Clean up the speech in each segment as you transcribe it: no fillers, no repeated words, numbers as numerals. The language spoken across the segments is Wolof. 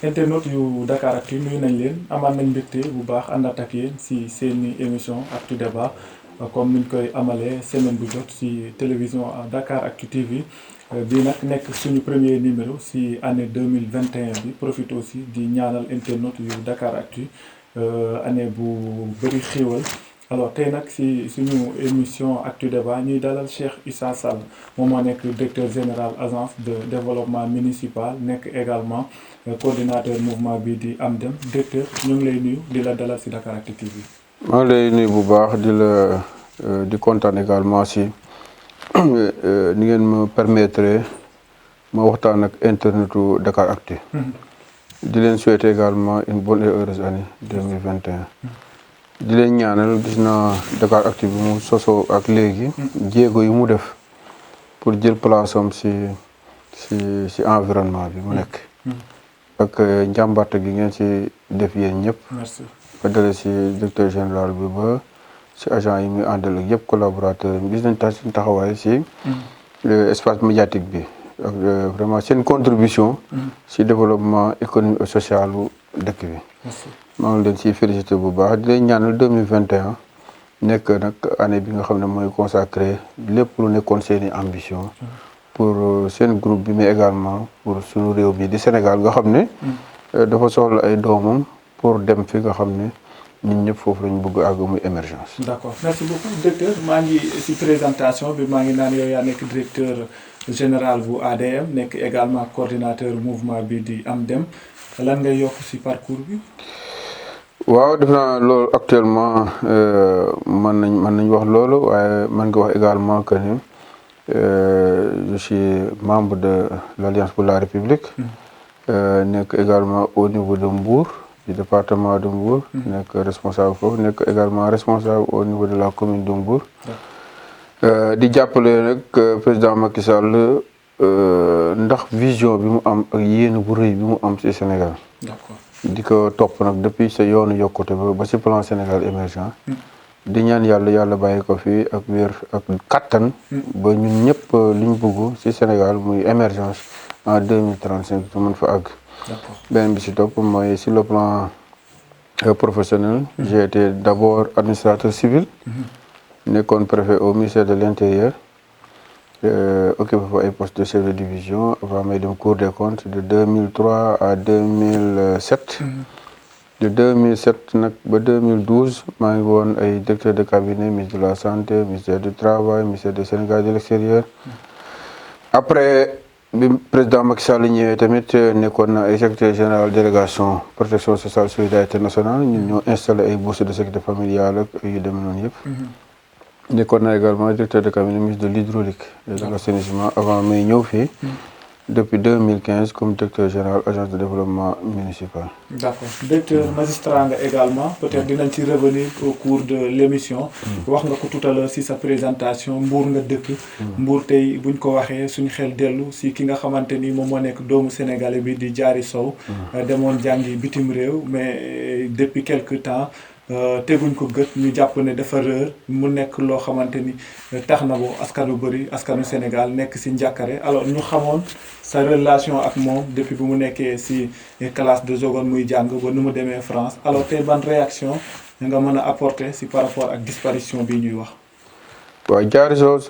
internet yu Dakaractu nuyu nañ leen amaan nañ mbégte bu baax àndaat ak yéen si seeni émission Actu Débat comme niñ koy amalee semaine bu jot si télévision Dakaractu TV bi nag nekk suñu premier numéro si année 2021 bi profite aussi di ñaanal internet yu Dakaractu année bu bëri xéewal alors tey nag si suñu émission Actu Débat ñuy dalal Cheikh Issa Sall moom moo nekk directeur général agence de développement municipal nekk également coordinateur mouvement bi di AMDEM directeur ñu ngi lay nuyu di la dalal si Dakaractu TV. maa ngi lay nuyu bu baax di kontaan également si ni ngeen me permettre ma waxtaan ak internetu Dakaractu. di leen souhaiter également une bonne et heureuse année 2021. di leen ñaanal gis naa Dakaractu bi mu sosoo ak léegi. jéego yu mu def pour jël place am si environnement bi mu nekk. ak njàmbarte gi ngeen si def yéen ñëpp. merci ba dale si directeur général bi ba si agent yi muy àndal ak yëpp collaborateur yi gis nañ seen taxawaay si espace médiatique bi ak vraiment seen contribution si développement économique et social bu dëkk bi. maa ngi leen si félicité bu baax di leen ñaanal 2021 nekk nag année bi nga xam ne mooy consacré lépp lu nekkoon seeni ambition pour seen groupe bi mais également pour suñu réew mi di Sénégal nga xam ne dafa soxla ay doomam pour dem fi nga xam ne ñun ñëpp foofu lañu bëgg àgg muy émergence. d'accord merci beaucoup directeur maa ngi si présentation bi maa ngi naan yow yaa nekk directeur général bu ADM nekk également coordinateur mouvement bi di AMDEM lan ngay yokk si parcours bi. waaw def naa loolu actuellement mën nañ wax loolu waaye mën nga wax également que ni je suis membre de l'Alliance pour la République. nekk également au niveau de Mbour du département de Mbour. nekk responsable foofu nekk également responsable au niveau de la commune de Mbour. di jàppale nag président Macky Sall ndax vision bi mu am ak yéene bu rëy bi mu am ci Sénégal. d'accord di ko topp nag depuis sa yoonu yokkute ba ci plan Sénégal émergent. di ñaan yàlla bàyyi ko fii ak wér ak kattan. ba ñun ñëpp li ñu bëgg ci Sénégal muy émergence en 2035 su mën fa àgg. beneen bi ci topp mooy sur le plan professionnel. j'ai été d'abord administrateur civil. nekkoon préfet au ministère de l'Intérieur. occupé fa ay poste de chef de division avant may dem Cour des comptes de 2003 à 2007. de 2007 nag ba 2012 maa ngi woon ay directeur de cabinet ministre de la santé ministère du travail ministère du Sénégal de l'extérieur. après bi président Macky Sall ñëwee tamit nekkoon na ay secrétaire général délégation protection sociale solidarité nationale ñun ñoo installé ay bourses de sécurité familiale ak yu demee noonu yëpp. nekkoon na également directeur de cabinet ministre de l'hydraulique et de l'assainissement avant may ñëw fii. depuis 2015 comme directeur général agence de développement municipal. d'accord directeur magistrat nga également peut-être dinañ ci revenir au cours de l'émission. wax nga ko tout à l'heure si sa présentation Mbour nga dëkk. Mbour tey buñ ko waxee suñu xel dellu si ki nga xamante ni moom moo nekk doomu sénégalais bi di Diary Sow. demoon jàngi bitim réew mais depuis quelque temps. teguñ ko gët ñu jàpp ne dafa réer mu nekk loo xamante ni tax na bo askanu bëri askanu Sénégal nekk si njàkkare alors ñu xamoon sa relation ak moom depuis bi mu nekkee si classe de seconde muy jàng ba nu mu demee France alors tey ban réaction nga mën a apporter si par rapport ak disparition bi ñuy wax. waaw Diary Sow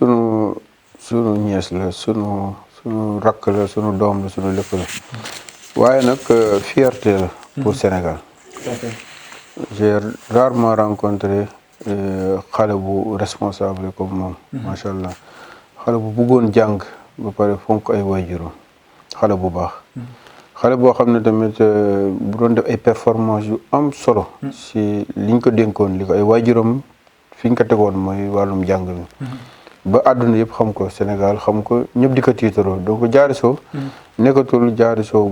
sunu ñees la sunu rakk la sunu doom la sunu lépp la waaye nag fierté la pour Sénégal. j'ai rarement rencontré xale bu responsable comme moom. macha allah xale bu bëggoon jàng ba pare fonk ay waajuram xale bu baax. xale boo xam ne tamit bu doon def ay performance yu am solo. si liñ ko dénkoon li ko ay waajuram fi ñu ko tegoon mooy wàllum jàng mi. ba àdduna yëpp xam ko Sénégal xam ko ñëpp di ko tiitaroo donc Diary Sow. nekkatul Diary Sow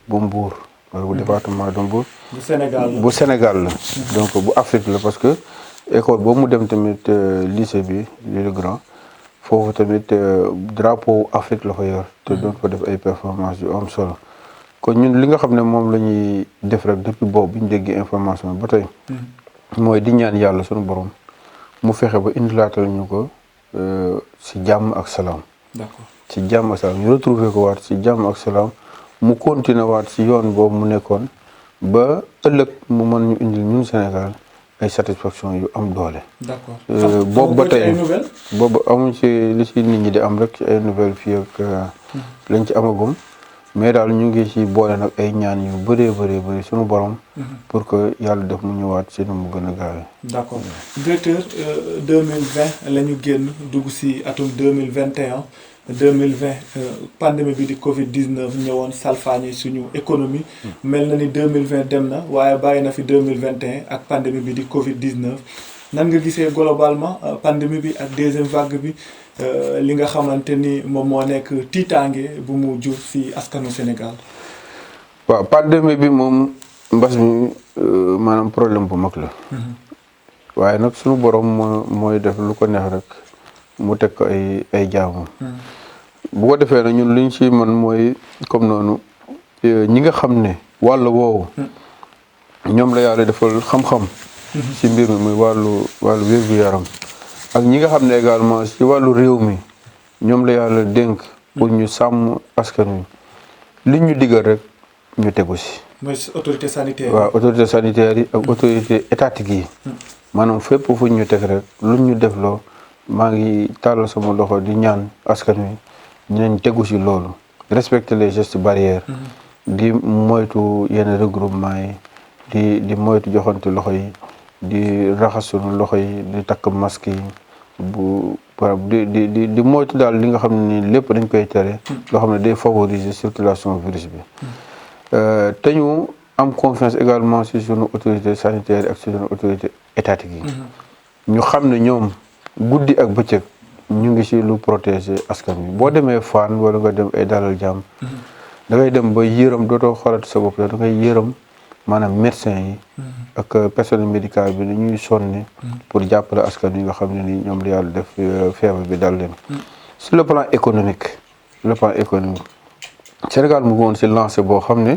bu Mbour. wala bu département de Mbour. bu Sénégal la. donc bu Afrique la parce que école boobu mu dem tamit lycée bi le grand foofu tamit drapeau Afrique la fa yor. te doon fa def ay performance yu am solo. kon ñun li nga xam ne moom la ñuy def rek depuis boobu bi ñu déggee information ba tey. mooy di ñaan yàlla sunu borom mu fexe ba indilaatal ñu ko si jàmm ak salaam. d'accord si jàmm ak salaam ñu retrouver ko waat si jàmm ak salaam. mu continuer waat si yoon boobu mu nekkoon ba ëllëg mu mën ñu indil ñun Sénégal ay satisfaction yu am doole. d'accord boobu ba tey boobu amuñ ci li ci nit ñi di am rek ci ay nouvelles fii ak lañ ci amagum mais daal ñu ngi ci boole nag ay ñaan yu bëree bëri suñu borom. pour que yàlla def mu ñëwaat si nu mu gën a gaawee. d'accord directeur 2020 la ñu génn dugg si atum 2021 pandémie bi di Covid 19 ñëwoon salfaañi suñu économie. mel na ni 2020 dem na waaye bàyyi na fi 2021 ak pandémie bi di Covid 19 nan nga gisee globalement pandémie bi ak deuxième vague bi li nga xamante ni moom moo nekk tiitaange bu mu jur si askanu Sénégal. waaw pandémie bi moom mbas mi maanaam problème bu mag la. waaye nag suñu borom mooy def lu ko neex rek mu teg ko ay jaamam. bu ko defee nag ñun liñ ci mën mooy comme noonu ñi nga xam ne wàll woowu ñoom la yàlla defal xam-xam. ci mbir mi muy wàllu wér-gu-yaram ak ñi nga xam ne également ci wàllu réew mi ñoom la yàlla dénk pour ñu sàmm askan wi liñ ñu digal rek ñu tegu ci. mooy autorité sanitaire. waaw autorité sanitaire yi ak autorité étatique yi. maanaam fépp fu ñu teg rek luñ ñu def loo maa ngi tàllal sama loxo di ñaan askan wi dinañ tegu ci loolu respecter les gestes barrières. di moytu yenn regroupement yi di moytu joxante loxo yi di raxas sunu loxo yi di takk masque yi di moytu daal li nga xam ne ni lépp dañ koy tere. loo xam ne day favoriser circulation virus bi. te ñu am confiance également ci sunu autorité sanitaire ak ci sunu autorité étatique yi. ñu xam ne ñoom guddi ak bëccëg ñu ngi ci lu protéger askan wi boo demee Fann wala nga dem ay Dalal Jàmm. da ngay dem ba yërëm dootoo xoolati sa bopp da ngay yërëm maanaam médecin yi. ak personnel médical bi ni ñuy sonni. pour jàppale askan wi nga xam ne ni ñoom la yàlla def feebar bi dal leen. sur le plan économique. Sénégal mu ngi woon ci lancé boo xam ne.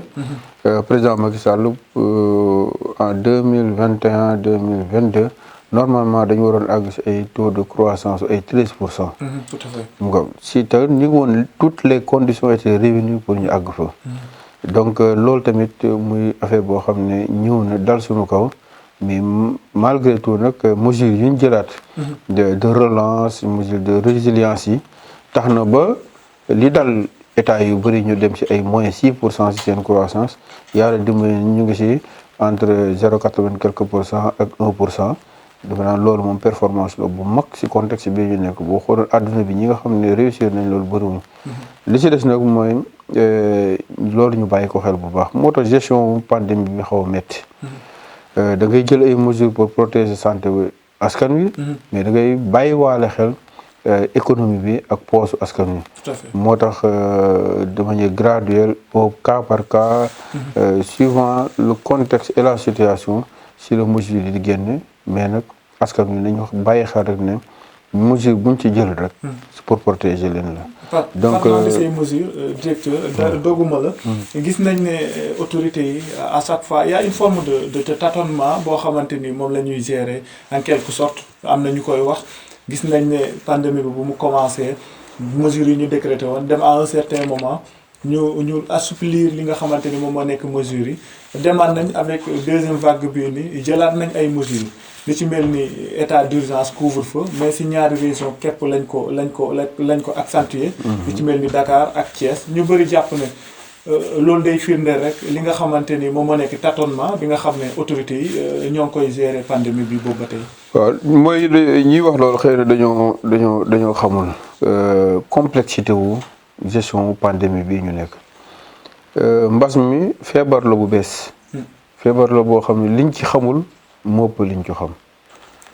président Macky Sall en 2021 2022 normalement dañu waroon àgg ci ay taux de croissance ay 13%. tout à fait. mu nga si te ñu ngi woon toutes les conditions étaient réunies pour ñu àgg fa. donc loolu tamit muy affaire boo xam ne ñëw na dal suñu kaw mais malgré tout nag mesures yi ñu jëlaat. de relance mesures de résilience yi tax na ba li dal. état yu bëri ñu dem ci ay moins 6% ci seen croissance yàlla dimbali ñu ngi ci entre 0,80 quelques % ak 1%. dafa naan loolu moom performance la bu mag ci contexte bi ñu nekk boo xooloon àdduna bi ñi nga xam ne réussir nañ loolu bëriwuñ. li ci des nag mooy loolu ñu bàyyi ko xel bu baax moo tax gestion pandémie bi xaw a métti. da ngay jël ay mesures pour protéger santé askan wi. mais da ngay bàyyi waale xel. économie bi ak poosu askan wi. tout à fait moo tax de manière graduelle au cas par cas. Suivant le contexte et la situation si la mesure yi di génne mais nag askan wi nañu bàyyi xel rek ne mesure buñ ci jël rek. pour protéger leen la. donc parlant de ces mesures directeur dogguma la. gis nañ ne autorités yi à chaque fois y a une forme de tâtonnement boo xamante ni moom la ñuy gérer en quelque sorte am na ñu koy wax. gis nañ ne pandémie bi bu mu commencé mesures yi ñu décrété woon dem à un certain moment ñu assouplir li nga xamante ni moom moo nekk mesures yi demaat nañ avec deuxième vague bii ni jëlaat nañ ay mesures li ci mel ni état d'urgence couvre-feu mais si ñaari région képp lañ ko accentuer li ci mel ni Dakar ak Thiès ñu bëri jàpp ne loolu day firndeel rek li nga xamante ni moom moo nekk tâtonnement bi nga xam ne autorités yi ñoo ngi koy gérer pandémie bi boobu ba tey. waaw mooy ñiy wax loolu xëy na dañoo xamul complexité wu gestion pandémie bii ñu nekk mbas mi feebar la bu bees. feebar la boo xam ne liñ ci xamul moo ëpp liñ ci xam.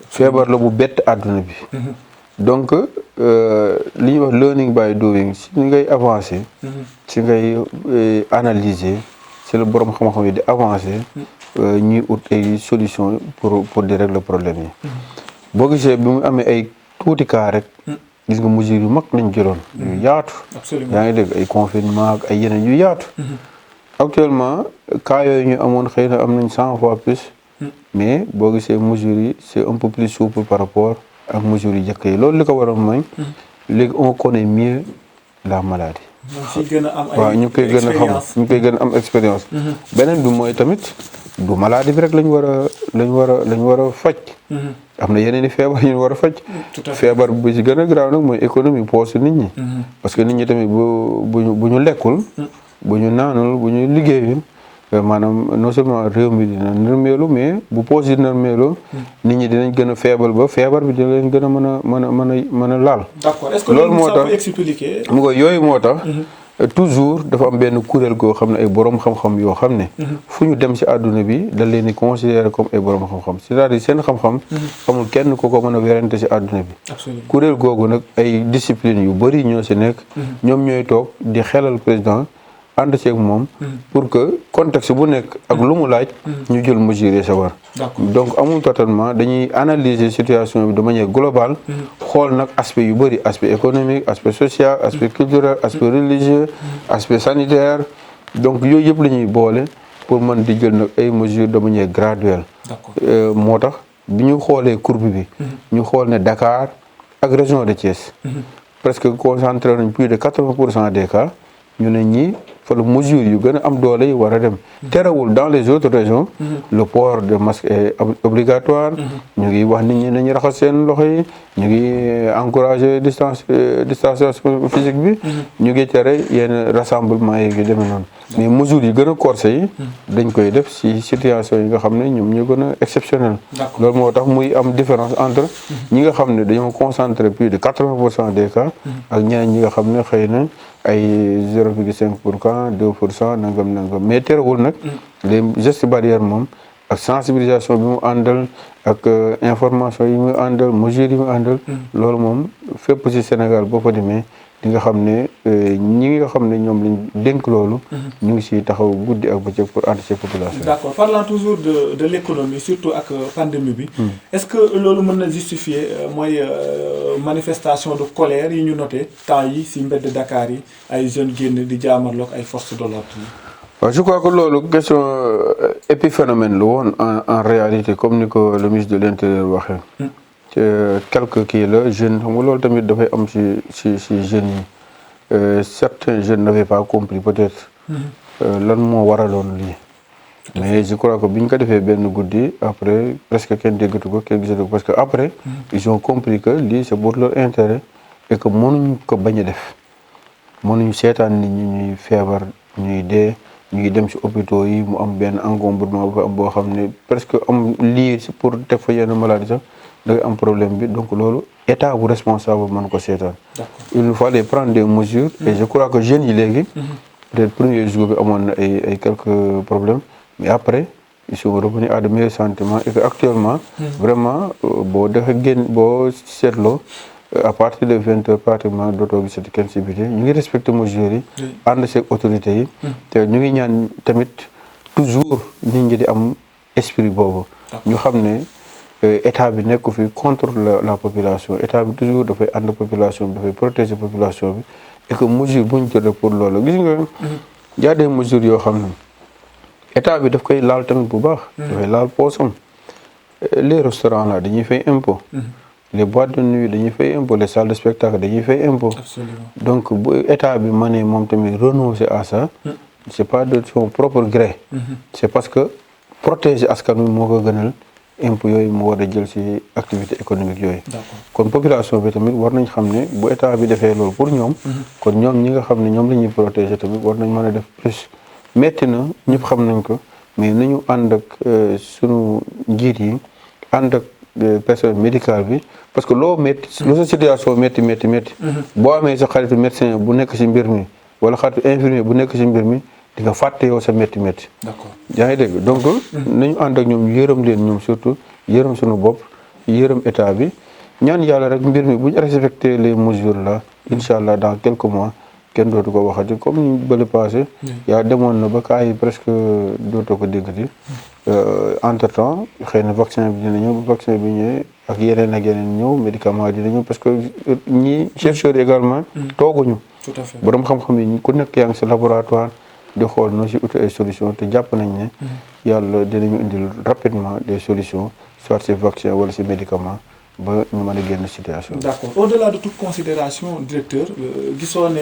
feebar la bu bett àdduna bi. donc li ñuy wax learning by doing si ngay avancer. si ngay analyser si la borom xam-xam yi di avancer. ñuy ut ay solution pour di régler problème yi. boo gisee bi mu amee ay tuuti cas rek. gis nga mesures yu mag lañ jëloon. yu yaatu. absolument yaa ngi dégg ay confinement ak ay yeneen yu yaatu. actuellement cas yooyu ñu amoon xëy na am nañ 100 fois plus. mais boo gisee mesures yi c'est un peu plus souple par rapport ak mesures yi njëkk yi loolu li ko waral mooy. léegi on connaît mieux la maladie. waaw ñu koy gën a xam ñu koy gën a am expérience. beneen bi mooy tamit du maladie bi rek lañ war a faj. am na yeneen i feebar yu ñu war a faj. feebar bu ci gën a grave nag mooy économie poche nit ñi. parce que nit ñi tamit bu ñu lekkul. bu ñu naanul bu ñu liggéeyul. maanaam non seulement réew mi dina nërmeelu mais bu poche yi nërmeelu nit ñi dinañ gën a feebal ba feebar bi dina leen gën a mën a laal. d'accord est-ce que loolu moo tax expliquer. mu ko yooyu moo tax. toujours dafa am benn kuréel goo xam ne ay borom xam-xam yoo xam ne. fu ñu dem ci àdduna bi dañ leen di considérer comme ay borom xam-xam c'est-à-dire seen xam-xam. amul kenn ku ko mën a werante ci àdduna bi. absolument kuréel googu nag ay discipline yu bëri ñoo ci nekk. ñoom ñooy toog di xelal président. ànd ceeg moom pour que contexte bu nekk ak lu mu laaj ñu jël mesures yi sa war donc amul totalement dañuy analyser situation bi de manière globale xool nag aspect yu bëri aspect économique aspect social aspect culturel aspect religieux aspect sanitaire donc yooyu yëpp la ñuy boole pour mën di jël nag ay mesures de manière graduelle moo tax bi ñu xoolee courbe bi ñu xool ne Dakar ak région de Thiès presque concentré nañ plus de 80% des cas ñu ne ñi fa la mesure yu gën a am doole yi war a dem terewul dans les autres régions le port de masque est obligatoire ñu ngi wax nit ñi nañu raxas seen loxo yi ñu ngi encourager distanciation physique bi ñu ngi tere yenn rassemblement yi ngi demee noonu mais mesures yi gën a corsé yi dañ koy def si situation yi nga xam ne ñoom ñu gën a exceptionnel loolu moo tax muy am différence entre ñi nga xam ne dañoo concentré plus de 80% des cas ak ñeneen ñi nga xam ne xëy na ay 0,5% 2% nangam mais terewul nag les gestes barrières moom ak sensibilisation bi mu àndal ak information yi mu àndal mesures yi mu àndal loolu moom fépp ci Sénégal boo fa demee di nga xam ne ñi nga xam ne ñoom lañ dénk loolu ñu ngi ci taxaw guddi ak bëccëg pour anticiper population. D'accord, parlant toujours de l'économie surtout ak pandémie bi est-ce que loolu mën na justifier mooy manifestation de colère yi ñu noté temps yi ci mbedd Dakar yi ay jeunes génn di jaamarloog ay forces de l'ordre yi. waaw je crois que loolu question épiphénomène la woon en réalité comme ni ko le ministre de l'Intérieur waxee. quelques kii la jeunes xam nga loolu tamit dafay am ci jeunes yi certains jeunes n'avaient pas compris peut-être lan moo waraloon lii mais je crois que bi ñu ko defee benn guddi après presque kenn déggatu ko kenn gisatu ko parce que après ils ont compris que lii c'est pour leur intérêt et que mënuñ ko bañ a def mënuñ seetaan nit ñi ñuy feebar ñuy dee ñu ngi dem ci hôpitaux yi mu am benn encombrement boo xam ne presque am lii pour teg fa yenn maladie sax da ngay am problème bi donc loolu état bu responsable mën ko seetaan. il nous fallait prendre des mesures. et je crois que jeunes yi léegi. peut-être premier jour bi amoon na ay quelques problèmes mais après ils sont revenus à de meilleurs sentiments et que actuellement. vraiment boo seetloo à partir de 20 heures pratiquement dootoo gisati kenn ci biti ñu ngi respecté mesures yi. ànd ci autorités yi. te ñu ngi ñaan tamit toujours nit ñi di am esprit boobu. ñu xam ne. état bi nekku fi contre la population état bi toujours dafay ànd population bi dafay protéger population bi et que mesure bu ñu jëlee pour loolu gis nga. y a des mesures yoo xam ne état bi daf koy laal tamit bu baax. dafay laal poosam les restaurants là dañuy fay impôt. les boîtes de nuit dañuy fay impôt les salles de spectacle dañuy fay impôt. donc bu état bi mënee moom tamit renoncer à ça. c'est pas de son propre gré. c'est parce que protéger askan wi moo ko gënal. impôt yooyu mu war a jël ci activité économique yooyu. kon population bi tamit war nañ xam ne bu état bi defee loolu pour ñoom. kon ñoom ñi nga xam ne ñoom la ñuy protéger tamit war nañ mën a def plus. metti na ñëpp xam nañ ko mais nañu ànd ak sunu njiit yi ànd ak personnel médical bi parce que loo métti loo sa situation métti. boo amee sa xaritu médecin bu nekk ci mbir mi wala xaritu infirmier bu nekk ci mbir mi. di nga fàtte yow sa métti. d'accord yaa ngi dégg donc nañu ànd ak ñoom yërëm leen ñoom surtout yërëm suñu bopp yërëm état bi ñaan yàlla rek mbir mi bu ñu respecté les mesures là incha allah dans quelques mois kenn dootu ko waxati comme ñu bële passé yaa demoon na ba cas yi presque dootoo ko déggati entre temps xëy na vaccin bi dina ñëw bu vaccin bi ñëwee ak yeneen ñëw médicament dina ñëw parce que ñi chercheurs également tooguñu tout à fait borom xam-xam yi ku nekk yaa ngi si laboratoire di xool noo si uti ay solutions te jàpp nañ ne yàlla dinañu indil rapidement des solutions soit ces vaccins wala ces médicaments ba ñu mën a génn situation. d'accord au-delà de toute considération directeur gisoo ne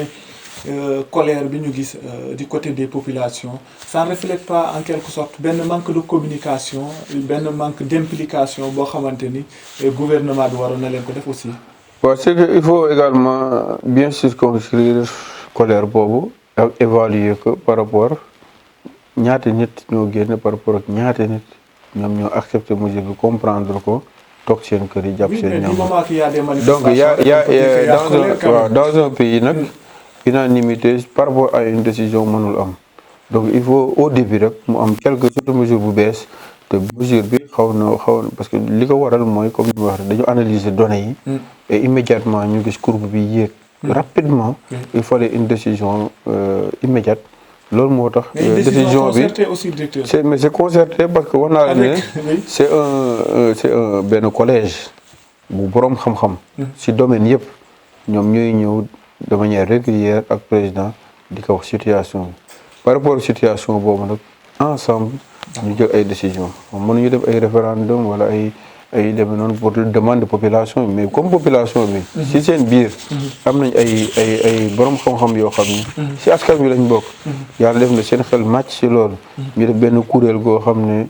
colère bi ñu gis du côté des populations ça ne reflète pas en quelque sorte benn manque de communication benn manque d'implication boo xamante ni gouvernement bi waroon na leen ko def aussi. waaw c'est que il faut également bien circonscrire colère boobu ak évaluer ko par rapport ñaata nit ñoo génn par rapport ak ñaata nit ñoom ñoo accepter mesure bi comprendre ko toog seen kër yi jàpp seen ñoom. donc il y a dans un pays nag unanimité par rapport à une décision mënul am donc il faut au début rek mu am quelque surtout mesure bu bees te mesure bi xaw na parce que li ko waral mooy comme ni ma wax dañu analyser données yi et immédiatement ñu gis courbe bi yéeg rapidement il fallait une décision immédiate loolu moo tax décision bi mais c'est concerté parce que wax naa la ne c'est un benn collège bu boroom xam-xam ci domaine yëpp ñoom ñooy ñëw de manière régulière ak président di ko wax situation bi par rapport à situation boobu nag ensemble ñu jël ay décisions mënuñu def ay référendum wala ay demee noonu pour demande de population bi mais comme population bi ci seen biir am nañ ay borom xam-xam yoo xam ne ci askan bi lañ bokk yàlla def na seen xel màcc ci loolu ñu def benn kuréel goo xam ne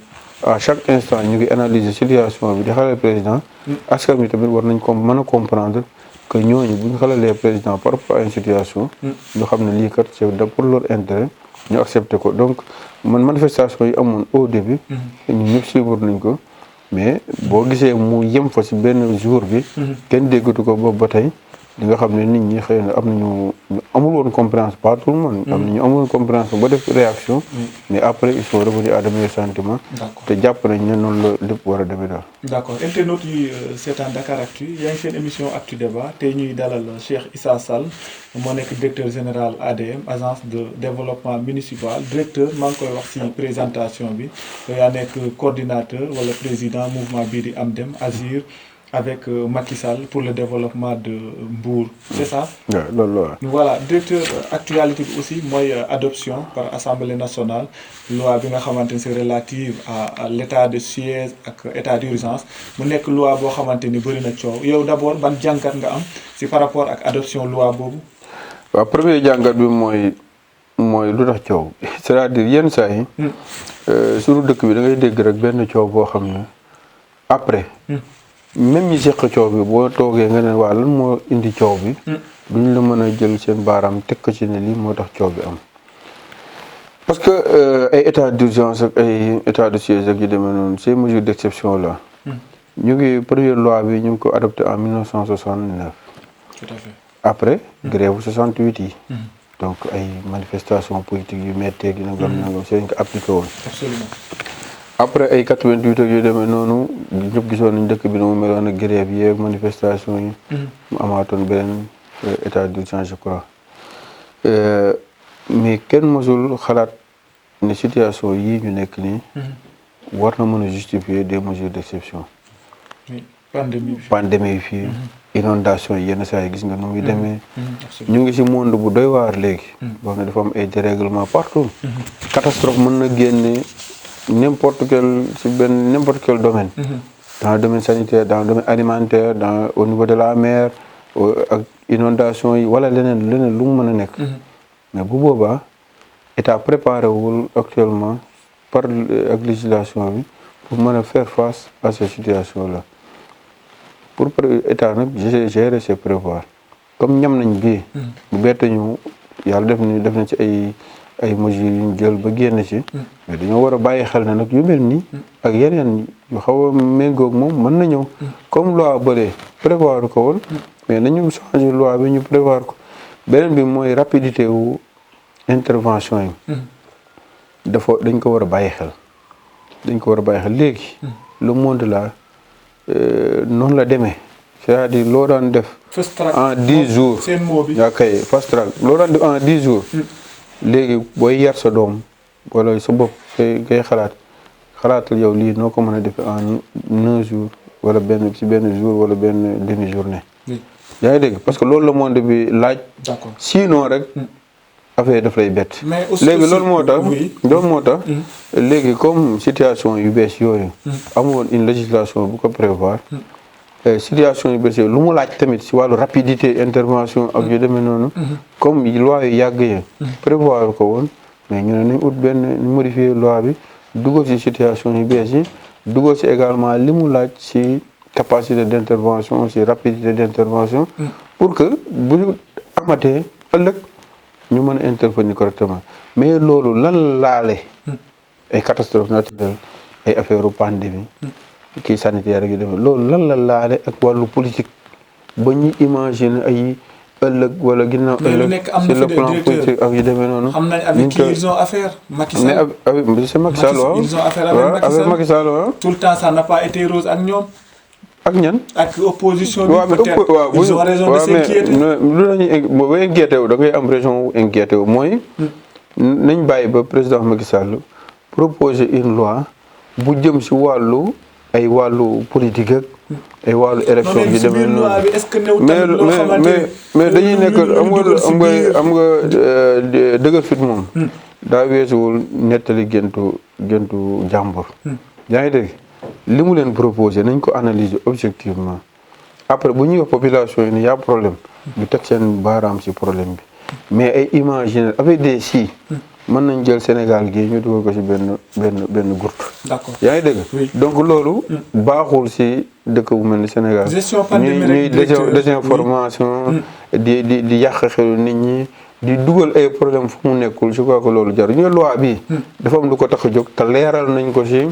à chaque instant ñu ngi analyser situation bi di xalal président askan bi tamit war nañ ko mën a comprendre que ñooñu bu ñu xalalee président par rapport à une situation ñu xam ne lii kat c'est pour leur intérêt ñu accepté ko donc manifestation yi amoon au début ñun ñëpp suivre nañ ko mais boo gisee mu yem fa ci benn jour bi kenn déggatu ko boobu ba tey di nga xam ne nit ñi xëy na am nañu amul woon compréhension pas tout le monde am nañu amul woon compréhension ba def réaction mais après ils sont revenus à de meilleurs sentiments te jàpp nañ ne noonu la lépp war a demee daal d'accord internautes yi seetaan Dakaractu yaa ngi seen émission Actu Débat tey ñuy dalal Cheikh Issa Sall moo nekk directeur général ADM agence de développement municipal directeur maa ngi koy wax ci présentation bi yaa nekk coordinateur wala président mouvement bii di AMDEM Agir avec Macky Sall pour le développement de Mbour, c'est ça? Ouais, voilà, directeur actualité aussi, moi, adoption par Assemblée nationale, loi bi nga xamanteni c'est relative à l'état de siège ak état d'urgence, mu nek loi bo xamanteni bari na ciow. Yow d'abord ban jangat nga am ci par rapport ak adoption loi bobu? Wa premier jangat bi moy lutax ciow. C'est-à-dire yenn saa yi suñu dëkk bi da ngay dégg rek benn ciow bo xamne après même ñi seq coow bi boo toogee nga ne waa lan moo indi coow bi duñ la mën a jël seen baaraam teg ko ci ne lii moo tax coow bi am parce que ay état d'urgence ak ay état de siège ak yu demee noonu ces mesures d'exception là ñu ngi première loi bi ñu ngi ko adopté en 1969 tout à fait après grève 68 yi donc ay manifestations politiques yu méttee gi nangam c'est ñu ko appliqué woon absolument après ay 88 ak yu demee noonu ñëpp gisoon nañ dëkk bi nu mu meloon ak grève yi ak manifestation yi mu amaatoon beneen état d'urgence je crois mais kenn mësul xalaat ne situation yii ñu nekk nii war na mën a justifier des mesures d'exception pandémie yi fii inondation yi yenn saa yi gis nga nu muy demee ñu ngi ci monde bu doy waar léegi boo xam ne dafa am ay dérèglement partout catastrophe mën na génne n'importe quel domaine dans le domaine sanitaire dans le domaine alimentaire au niveau de la mer ak inondation yi wala leneen lu mu mën a nekk mais bu boobaa état préparé wul actuellement par ak législation bi pour mën a faire face à ces situations là pour état nag gérer c'est prévoir comme ñam nañ bii bu bett ñu yàlla def na ci ay mesures yu ñu jël ba génn ci mais dañoo war a bàyyi xel ne nag yu mel nii ak yeneen yu xaw a méngoog moom mën na ñëw comme loi bële prévoir ko woon mais nañu changer loi bi ñu prévoir ko beneen bi mooy rapidité wu intervention yi dañ ko war a bàyyi xel léegi le monde là noonu la demee c'est-à-dire loo daan def en 10 jours yaa kay fast track loo daan def en 10 jours léegi booy yar sa doom wala sa bopp ngay xalaatal yow lii noo ko mën a defee en 9 jours wala benn jour wala benn demi journée yaa ngi dégg parce que loolu la monde bi laaj sinon rek affaire daf lay bett léegi loolu moo tax léegi comme situation yu bees yooyu amoon une législation bu ko prévoir situation yu bees lu mu laaj tamit si wàllu rapidité intervention ak yu demee noonu. comme loi yu yàgg yi. prévoir ko woon mais ñu ne nañ ut benn modifier loi bi dugal si situation yu bees yi dugal si également li mu laaj si capacité d' intervention si rapidité d' intervention. pour que bu ñu amatee ëllëg ñu mën a intervenir correctement mais loolu lan laale. ay catastrophe naturelle ay affaire pandémie kii sanitaire yu demee loolu lan la laale ak wàllu politique ba ñu imaginer ay ëllëg wala ginnaaw ëllëg sur le plan politique ak yu demee noonu. xam nañ avec qui ils ont affaire. Macky Sall mais c'est Macky Sall waaw. ils ont affaire avec Macky Sall waaw. tout le temps ça n'a pas été rose ak ñoom. ak ñan. ak opposition bi peut-être waaw ils ont raison de s'inquiéter. lu lañuy boo inquiété wu da ngay am raison wu inquiété wu mooy. nañ bàyyi ba président Macky Sall proposer une loi bu jëm si wàllu ay wàllu politique ak ay wàllu élection bi demee noonu mais dañuy nekk am nga dëgër fit moom daa weesuwul nettali géntu jàmbur yaa ngi dégg li mu leen proposé nañ ko analyser objectivement après bu ñuy wax population yi ne y a problème ñu teg seen baaraam si problème bi mais ay imaginaire avec des si mën nañ jël Sénégal gi ñu dugal ko ci benn gurtu. d'accord yaa ngi dégg. donc loolu baaxul ci dëkk bu mel ni Sénégal. gestion pandémie ñuy désinformation. di yàq xelu nit ñi di dugal ay problème fu mu nekkul je crois que loolu jar ñu loi bi. dafa am lu ko tax a jóg te leeral nañ ko ci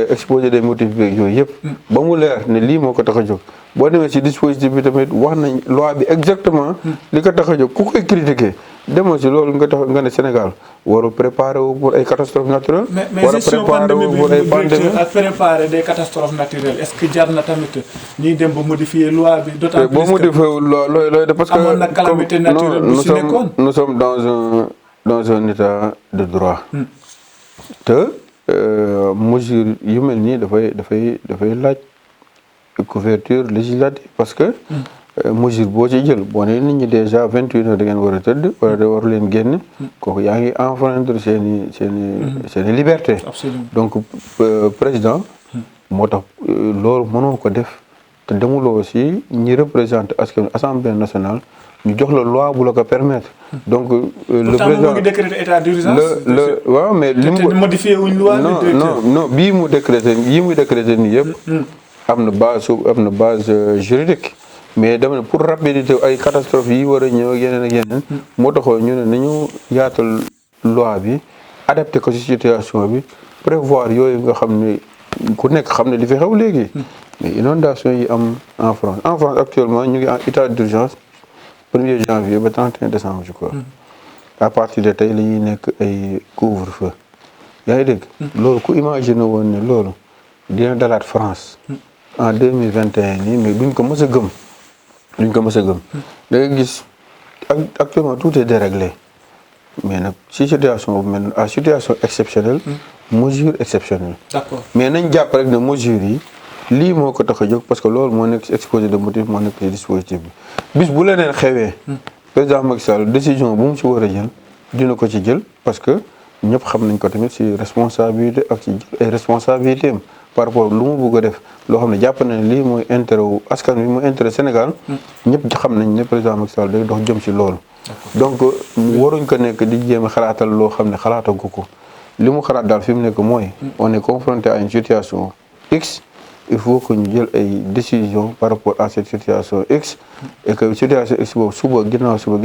exposé des motifs beeg yooyu yëpp. ba mu leer ne lii moo ko tax a jóg. boo demee ci dispositif bi tamit wax nañ loi bi exactement. li ko tax a jóg ku koy critiquer. demoo si loolu nga ne Sénégal waru préparer wu pour ay catastrophes naturelles. mais gestion pandémie bi pour ay pandémie ak préparer des catastrophes naturelles est-ce que jar na tamit ñuy dem ba modifier loi bi. d'autant plus que boo modifier looy def parce que amoon na calamité naturelle bu si nekkoon. nous sommes dans un état de droit. te mesure yu mel nii dafay laaj couverture législative parce que. mesure boo ci jël boo nee nit ñi déjà 21 heures da ngeen war a tëdd wala da war leen génn kooku yaa ngi enfreindre seen i liberté. Absolument. donc président moo tax loolu mënoo ko def te demuloo aussi ñi représente askan assemblée nationale ñu jox la loi bu la ko permettre. donc le président ngi décréter état d'urgence. waaw mais li mu modifié wuñ loi. non bii mu décréter nii yëpp. am na base juridique. mais dama ne pour rapidité ay catastrophe yi war a ñëw ak yeneen moo taxoon ñu ne nañu yaatal loi bi adapté ko ci situation bi prévoir yooyu nga xam ne ku nekk xam ne li fi xew léegi. mais inondation yi am en France actuellement ñu ngi en état d'urgence 1er janvier ba 31 décembre je crois. à partir de tey la ñuy nekk ay couvre-feu. yaa ngi dégg. loolu ku imaginer woon ne loolu dina dalaat France. en 2021 nii mais duñ ko mës a gëm. da nga gis actuellement tout est déréglé mais nag si situation bu mel à situation exceptionnelle. mesure exceptionnelle. d'accord mais nañ jàpp rek ne mesures yi lii moo ko tax a jóg parce que loolu moo nekk si exposé de motif moo nekk si dispositif bi bis bu leneen xewee. président Macky Sall décision bu mu si war a jël dina ko ci jël parce que ñëpp xam nañ ko tamit si responsabilité ak ci jël ay responsabilités am par rapport lu mu bëgg a def loo xam ne jàpp na ne lii mooy intérêt wu askan wi mooy intérêt Sénégal. ñëpp xam nañ ne président Macky Sall day dox jëm ci loolu. donc waruñ ko nekk di jéem a xalaatal loo xam ne xalaatagu ko li mu xalaat daal fi mu nekk mooy. on est confronté à une situation X. il faut que ñu jël ay décisions par rapport à cette situation X. et que situation X boobu suba ginnaawaat suba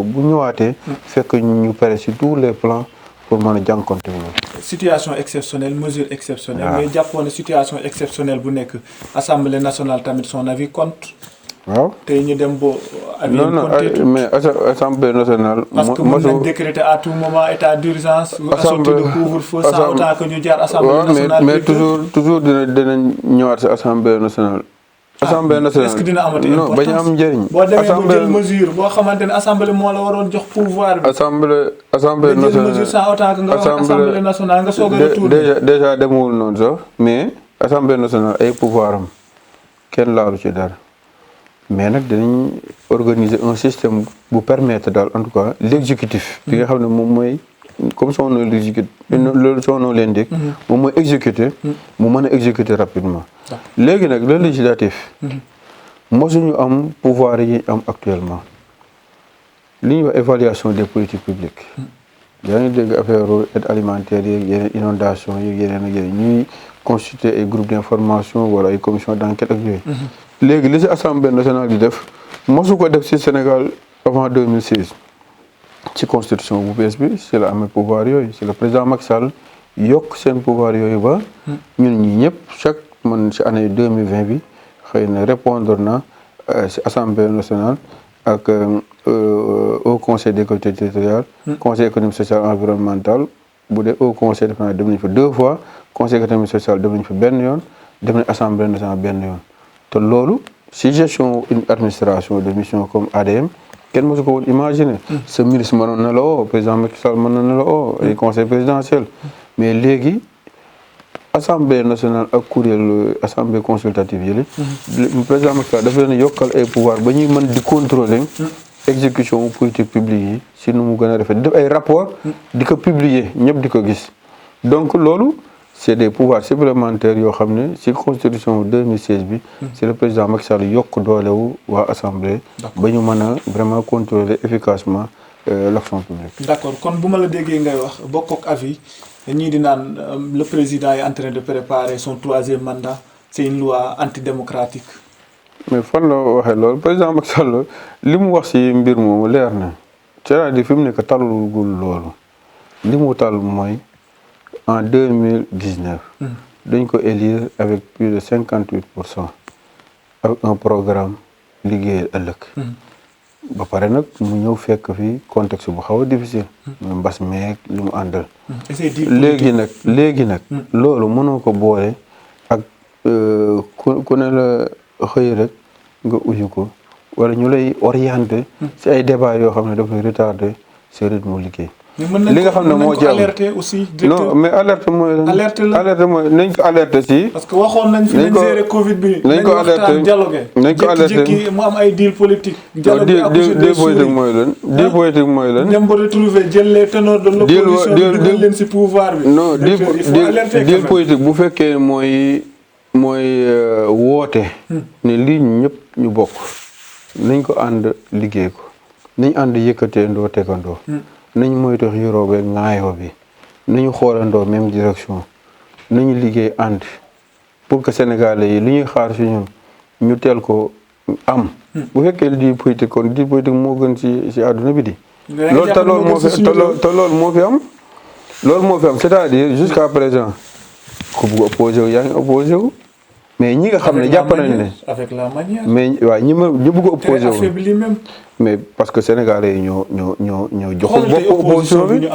bu ñëwaatee. fekk ñu pare sur tous les plans. pour mën a jànkuwante moom. situation exceptionnelle mesure exceptionnelle. mais jàppoon ne situation exceptionnelle bu nekk assemblée nationale tamit son avis compte. waaw tey ñu dem bo. non mais assemblée nationale. parce que mën nañ décréter à tout moment état d'urgence. assemblée de couvre-feu sans autant que ñu jaar assemblée nationale. mais toujours dinañ ñëwaat si assemblée nationale. assemblée nationale est-ce que dina amati importance bañ a am njëriñ. boo demee ba jël mesure boo xamante ne assemblée moo la waroon jox pouvoir bi. assemblée nationale jël mesure sans autant que nga wax assemblée nationale nga soog a retourner. déjà demewul noonu sax mais assemblée nationale ay pouvoir am kenn laalu ci dara mais nag dinañ organiser un système bu permettre daal en tout cas l'exécutif. bi nga xam ne moom mooy comme son nom l'indique moom mooy exécuter mu mën a exécuter rapidement léegi nag le législatif mosuñu am pouvoir yi am actuellement li ñuy wax évaluation des politiques publiques yaa ngi dégg affaire aide alimentaire yeeg yeneen inondation yeeg yeneen ak yeneen ñuy constituer ay groupe d'information wala ay commission d'enquête ak yooyu léegi li si assemblée nationale di def mosu ko def si Sénégal avant 2016 ci constitution bu bees bi si la amee pouvoir yooyu si le président Macky Sall yokk seen pouvoir yooyu ba ñun ñi ñëpp chaque man si année 2020 bi xëy na répondre na si assemblée nationale ak au conseil des collectivités territoriales conseil économique social environnemental bu dee au conseil def naa dem nañ fa 2 fois conseil économique social dem nañ fa benn yoon dem nañ assemblée nationale benn yoon te loolu si gestion une administration de mission comme ADM kenn mosu ko woon imaginer ce ministre mënoon na la oo président Macky Sall mënoon na la oo ay conseil présidentiel mais léegi assemblée nationale ak kuréel assemblée consultative yi la président Macky Sall dafa leen yokkal ay pouvoir ba ñuy mën di contrôler exécution politique publique yi si nu mu gën a rafet di def ay rapport di ko publier ñëpp di ko gis donc loolu c'est des pouvoirs supplémentaires yoo xam ne si constitution 2016 bi c'est le président Macky Sall yokk doolewu waa assemblée ba ñu mën a vraiment contrôler efficacement l'action publique. D'accord kon bu ma la déggee ngay wax bokk ak avis ñii di naan le président est en train de préparer son 3e mandat c'est une loi antidémocratique. mais fan la waxee loolu président Macky Sall li mu wax si mbir moomu leer na c'est-à-dire fi mu nekk talugul loolu li mu tal mooy en 2019 dañ ko élire avec plus de 58% avec un programme liggéeyal ëllëg ba pare nag mu ñëw fekk fi contexte bu xaw a difficile mu mbas meeg li mu àndal léegi nag loolu mënoo ko boole ak ku ne la xëy rek nga uyu ko wala ñu lay orienté si ay débat yoo xam ne daf lay retardé sa rythme liggéey li nga xam ne moo ci am alerter aussi non mais alerte mooy lan alerte mooy nañ ko alerter si parce que waxoon nañ fi nañ gérer Covid bi nañ ko alerter nañ ko alerter mu am ay deal politique deal politique mooy lan deal politique mooy lan dem ba retrouver jël les teneurs de l'opposition dugal leen si pouvoir bi non deal politique bu fekkee mooy woote ne lii ñëpp ñu bokk nañ ko ànd liggéey ko nañ ànd yëkkatee ndoo tegandoo nañ moytu xiroo beeg ŋaayoo bi nañu xoolandoo même direction nañu liggéey ànd pour que sénégalais yi li ñuy xaar si ñun ñu teel ko am bu fekkee di politique kon di politique moo gën si àdduna bi di loolu te loolu moo fi am c'est-à-dire jusqu'à présent ku bugg opposé wu yaa ngi opposé wu mais ñi nga xam ne jàpp nañ ne avec la manière mais waaw ñi bëgg a opposé wu affaibli même mais parce que sénégalais yi ñoo joxul bopp opposition bi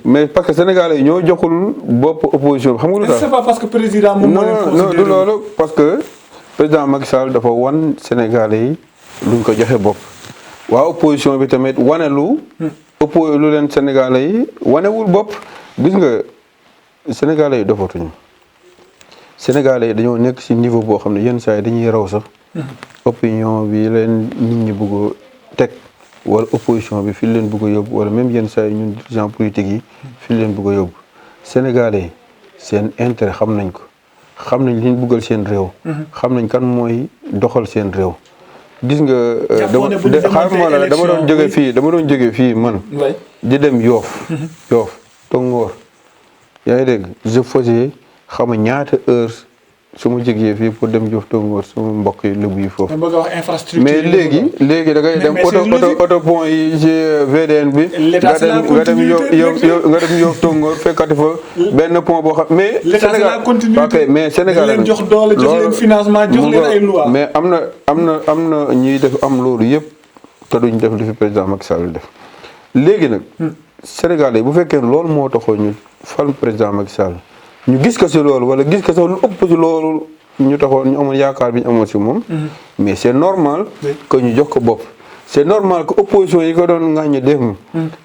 mais parce que sénégalais yi ñoo joxul bopp opposition bi xam nga lu tax c'est pas parce que président moom non du loolu parce que président Macky Sall dafa wan sénégalais yi luñ ko joxe bopp waa opposition bi tamit wane lu leen sénégalais yi wanewul bopp gis nga sénégalais yi dofatuñu sénégalais yi dañoo nekk ci niveau boo xam ne yenn saa yi dañuy raw sax opinion bi leen nit ñi bëgg teg wala opposition bi fi leen bëgg a yóbbu wala même yenn saa yi ñun dirigeants politiques yi fi leen bëgg a yóbbu sénégalais yi seen intérêt xam nañ ko xam nañ li ñu bëggal seen réew xam nañ kan mooy doxal seen réew gis nga dama doon jóge fii man di dem Yoff Tongoor yaa ngi dégg je faisais xam nga ñaata heure su ma jógee fii pour dem Yoff Tongoor sama mbokk yi lébu yi foofu mais léegi da ngay dem auto pont yi ci VDN bi nga dem Yoff Tongoor fekkati fa benn pont boo xam mais Sénégal leen jox doole jox leen financement jox leen ay loi mais am na ñuy def am loolu yëpp te duñ def li fi président Macky Sall def léegi nag Sénégal yi bu fekkee loolu moo taxoon ñu fal président Macky Sall ñu gis ko si loolu wala gis ko sax lu ëpp si loolu ñu taxoon ñu amoon yaakaar bi ñu amoon si moom mais c'est normal que ñu jox ko bopp c'est normal que opposition yi ko doon ŋàññi dem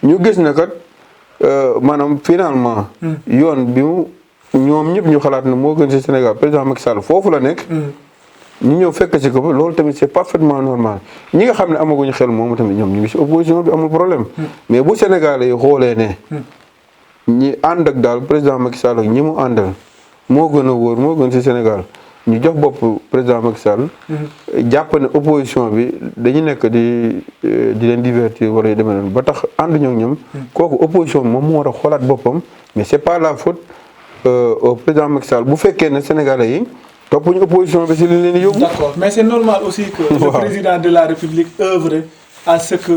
ñu gis ne kat maanaam finalement yoon bi mu ñoom ñëpp ñu xalaat ne moo gën si Sénégal président Macky Sall foofu la nekk ñu ñëw fekk si ko loolu tamit c'est parfaitement normal ñi nga xam ne amaguñu xel moomu tamit ñoom ñu ngi si opposition bi amul problème mais bu Sénégalais yi xoolee ne ñi ànd ak daal président Macky Sall ak ñi mu àndal moo gën a wóor moo gën ci Sénégal ñu jox bopp président Macky Sall. jàpp ne opposition bi dañu nekk di leen divertir wala yu demee noonu ba tax ànduñu ak ñoom. kooku opposition bi moom moo war a xoolaat boppam mais c'est pas la faute au président Macky Sall bu fekkee ne Sénégalais yi toppuñu opposition bi si li leen yóbbu. D'accord, mais c'est normal aussi que le président de la République œuvre à ce que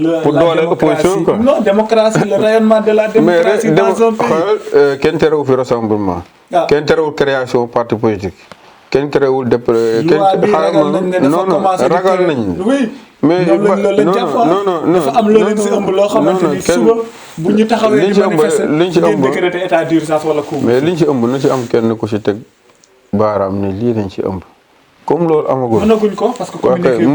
la démocratie, non, démocratie, le rayonnement de la démocratie dans un pays. Kenn terewul fi rassemblement. Kenn terewul création parti politique. Kenn terewul ragal nañ. Oui. Mais non dafa am loo leen si ëmb loo xamante ni suba bu ñu taxawee di manifester ngeen décréter état d'urgence wala coup. mais liñ ci ëmb na ci am kenn ku ci teg baaraam ne lii lañ ci ëmb. comme loolu amagul mënaguñ ko parce que communiqué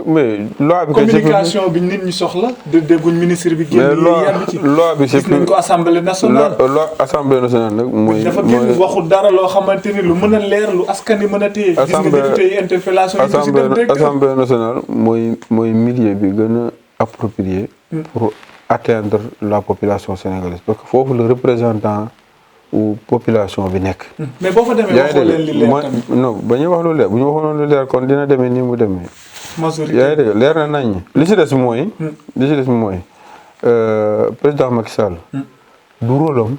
mais loi bi communication bi nit ñi soxla dégguñ ministre bi génn yàbbi ci loi bi gis nañ ko assemblée nationale assemblée nationale nag mooy dafa génn waxul dara loo xamante ni lu mën a leer lu askan wi mën a téye gis nga député yi interpellation yi ci dem dégg assemblée nationale mooy milieu bi gën a approprié pour atteindre la population sénégalaise parce que foofu le représentant ou population bi nekk. mais boo fa demee waxoo leen li leer tamit. non ba ñuy wax lu leer bu ñu waxoon lu leer kon dina demee nii mu demee. majorité yaa ngi dégg leer na nañ li ci des mooy. président Macky Sall. du rôle am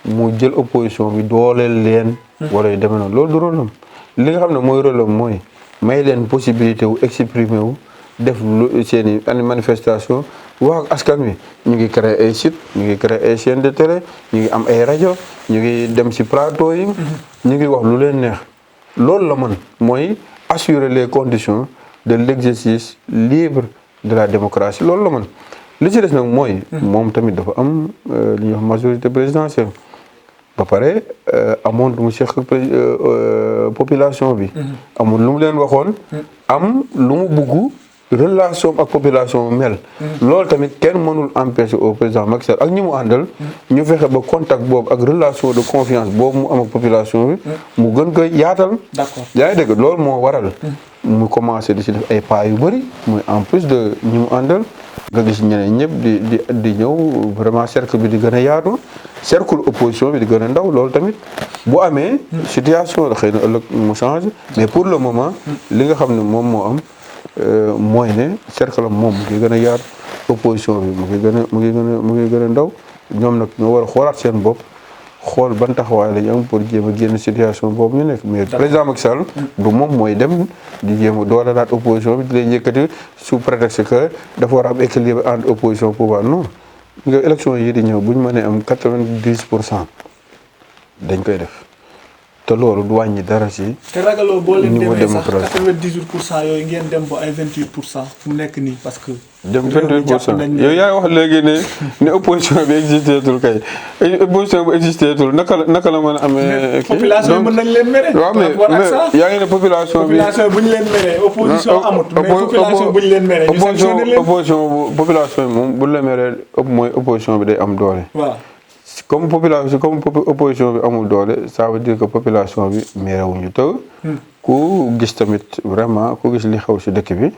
mu jël opposition bi dooleel leen. wala yu demee noonu loolu du rôle am li nga xam ne mooy rôle am mooy may leen possibilité wu exprimer wu def lu seen i manifestation wax ak askan wi ñu ngi créer ay site ñu ngi créer ay chaîne de télé ñu ngi am ay rajo ñu ngi dem ci plateau yi ñu ngi wax lu leen neex loolu la mën mooy assurer les conditions de l'exercice libre de la démocratie loolu la mën li ci des nag mooy moom tamit dafa am li ñuy wax majorité présidentielle ba pare amoon lu mu seq population bi amul lu mu leen waxoon am lu mu bugg relation ak population mel loolu tamit kenn mënul empêcher au président Macky Sall ak ñi mu àndal ñu fexe ba contact boobu ak relation de confiance boobu mu am ak population bi mu gën ko yaatal. D'accord. yaa ngi dégg loolu moo waral mu commencé di ci def ay pas yu bëri muy en plus de ñi mu àndal nga gis ñeneen ñëpp di ñëw vraiment cercle bi di gën a yaatu cercle opposition bi di gën a ndaw loolu tamit bu amee situation la xëy na ëllëg mu change mais pour le moment li nga xam ne moom moo am mooy ne cercle moom mu ngi gën a yaatu opposition bi mu ngi gën a ndaw ñoom nag ñoo war a xoolaat seen bopp xool ban taxawaay la ñu am pour jéem a génn situation boobu ñu nekk mais président Macky Sall du moom mooy dem di jéem a doolelaat opposition bi di leen yëkkati sous prétexte que dafa war a am équilibre entre opposition pouvoir non nga élection yi di ñëw bu ñu mënee am 90% dañ koy def te loolu du wàññi dara ci. te ragaloo boo leen demee sax 98% yooyu ngeen dem ba ay 28% mu nekk nii parce que. dem 28% yow yaa wax léegi ne opposition bi existé tul kay opposition bi existé tul naka la mën a amee. population mën nañ leen mere. waaw mais yaa ngi ne population bi. population bu ñu leen meree opposition amut. mais population bu ñu leen meree ñu sanctionné leen. population bi moom bu ñu la meree mooy opposition bi day am doole. waaw. comme opposition bi amul doole ça veut dire que population bi meerewuñu taw ku gis tamit vraiment ku gis li xew ci dëkk bi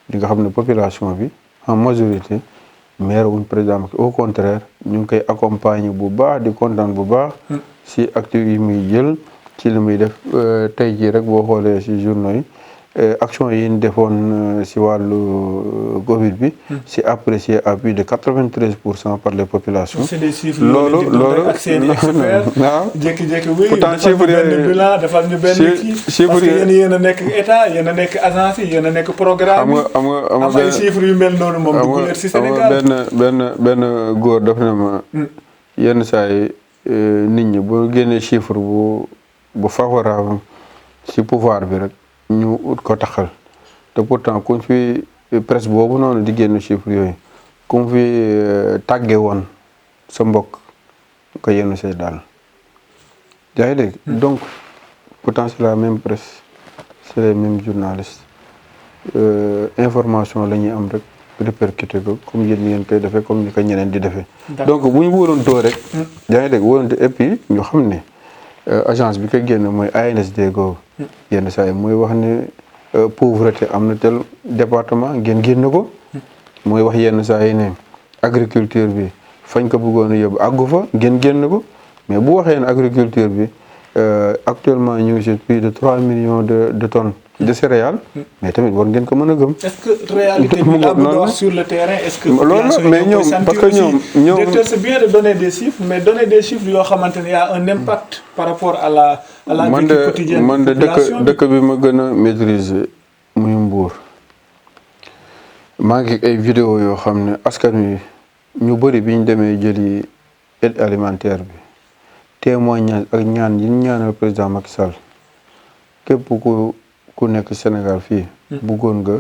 di nga xam ne population bi en majorité meerewuñ président au contraire ñu ngi koy accompagner bu baax di kontaan bu baax ci actes yi muy jël ci li muy def tey jii rek boo xoolee ci journaux yi action yi ñu defoon ci wàllu Covid bi c'est apprécié à plus de 93% par les populations. c'est des chiffres loolu ak seen i experts. waaw jékki-jékki oui pourtant defal ñu benn bilan defal ñu benn kii parce que yéen a nekk état yéen a nekk agence yi yéen a nekk programme yi. am ay chiffres yu mel noonu moom du guleet ci Sénégal. benn góor daf ne ma yenn saa yi nit ñi boo génnee chiffre bu favorable ci pouvoir bi rek. ñu ut ko taxal te pourtant kuñ fi presse boobu noonu di génn chiffre yooyu kuñ fi tàgge woon sa mbokk ko yenn say daal yaa ngi dégg donc pourtant c'est la même presse c'est les mêmes journalistes information la ñuy am rek répercuté ko comme yéen ngeen koy defee comme ni ko ñeneen di defee donc bu ñu wóorantoo rek yaa ngi dégg wóorante et puis ñu xam ne agence bi ko génn mooy ANSD googu yenn saa yi mooy wax ne pauvreté am na tel département ngeen génn ko mooy wax yenn saa yi ne agriculture bi fañ ko bëggoon a yóbbu àggu fa génn ko mais bu waxee ne agriculture bi actuellement ñu ngi ci plus de 3 millions de tonnes de céréales mais tamit war ngeen ko mën a gëm. est-ce que réalité bi la bëgg wax sur le terrain est-ce que loolu mais ñoom parce que ñoom directeur c'est bien de donner des chiffres mais donner des chiffres yoo xamante ne y a un impact par rapport à la vie quotidienne man de dëkk bi ma gën a maîtriser muy Mbour maa ngi ay vidéo yoo xam ne askan wi ñu bëri bi ñu demee jëli aide alimentaire bi témoignage ak ñaan yi ñu ñaanal président Macky Sall képp ku nekk Sénégal fii bëggoon nga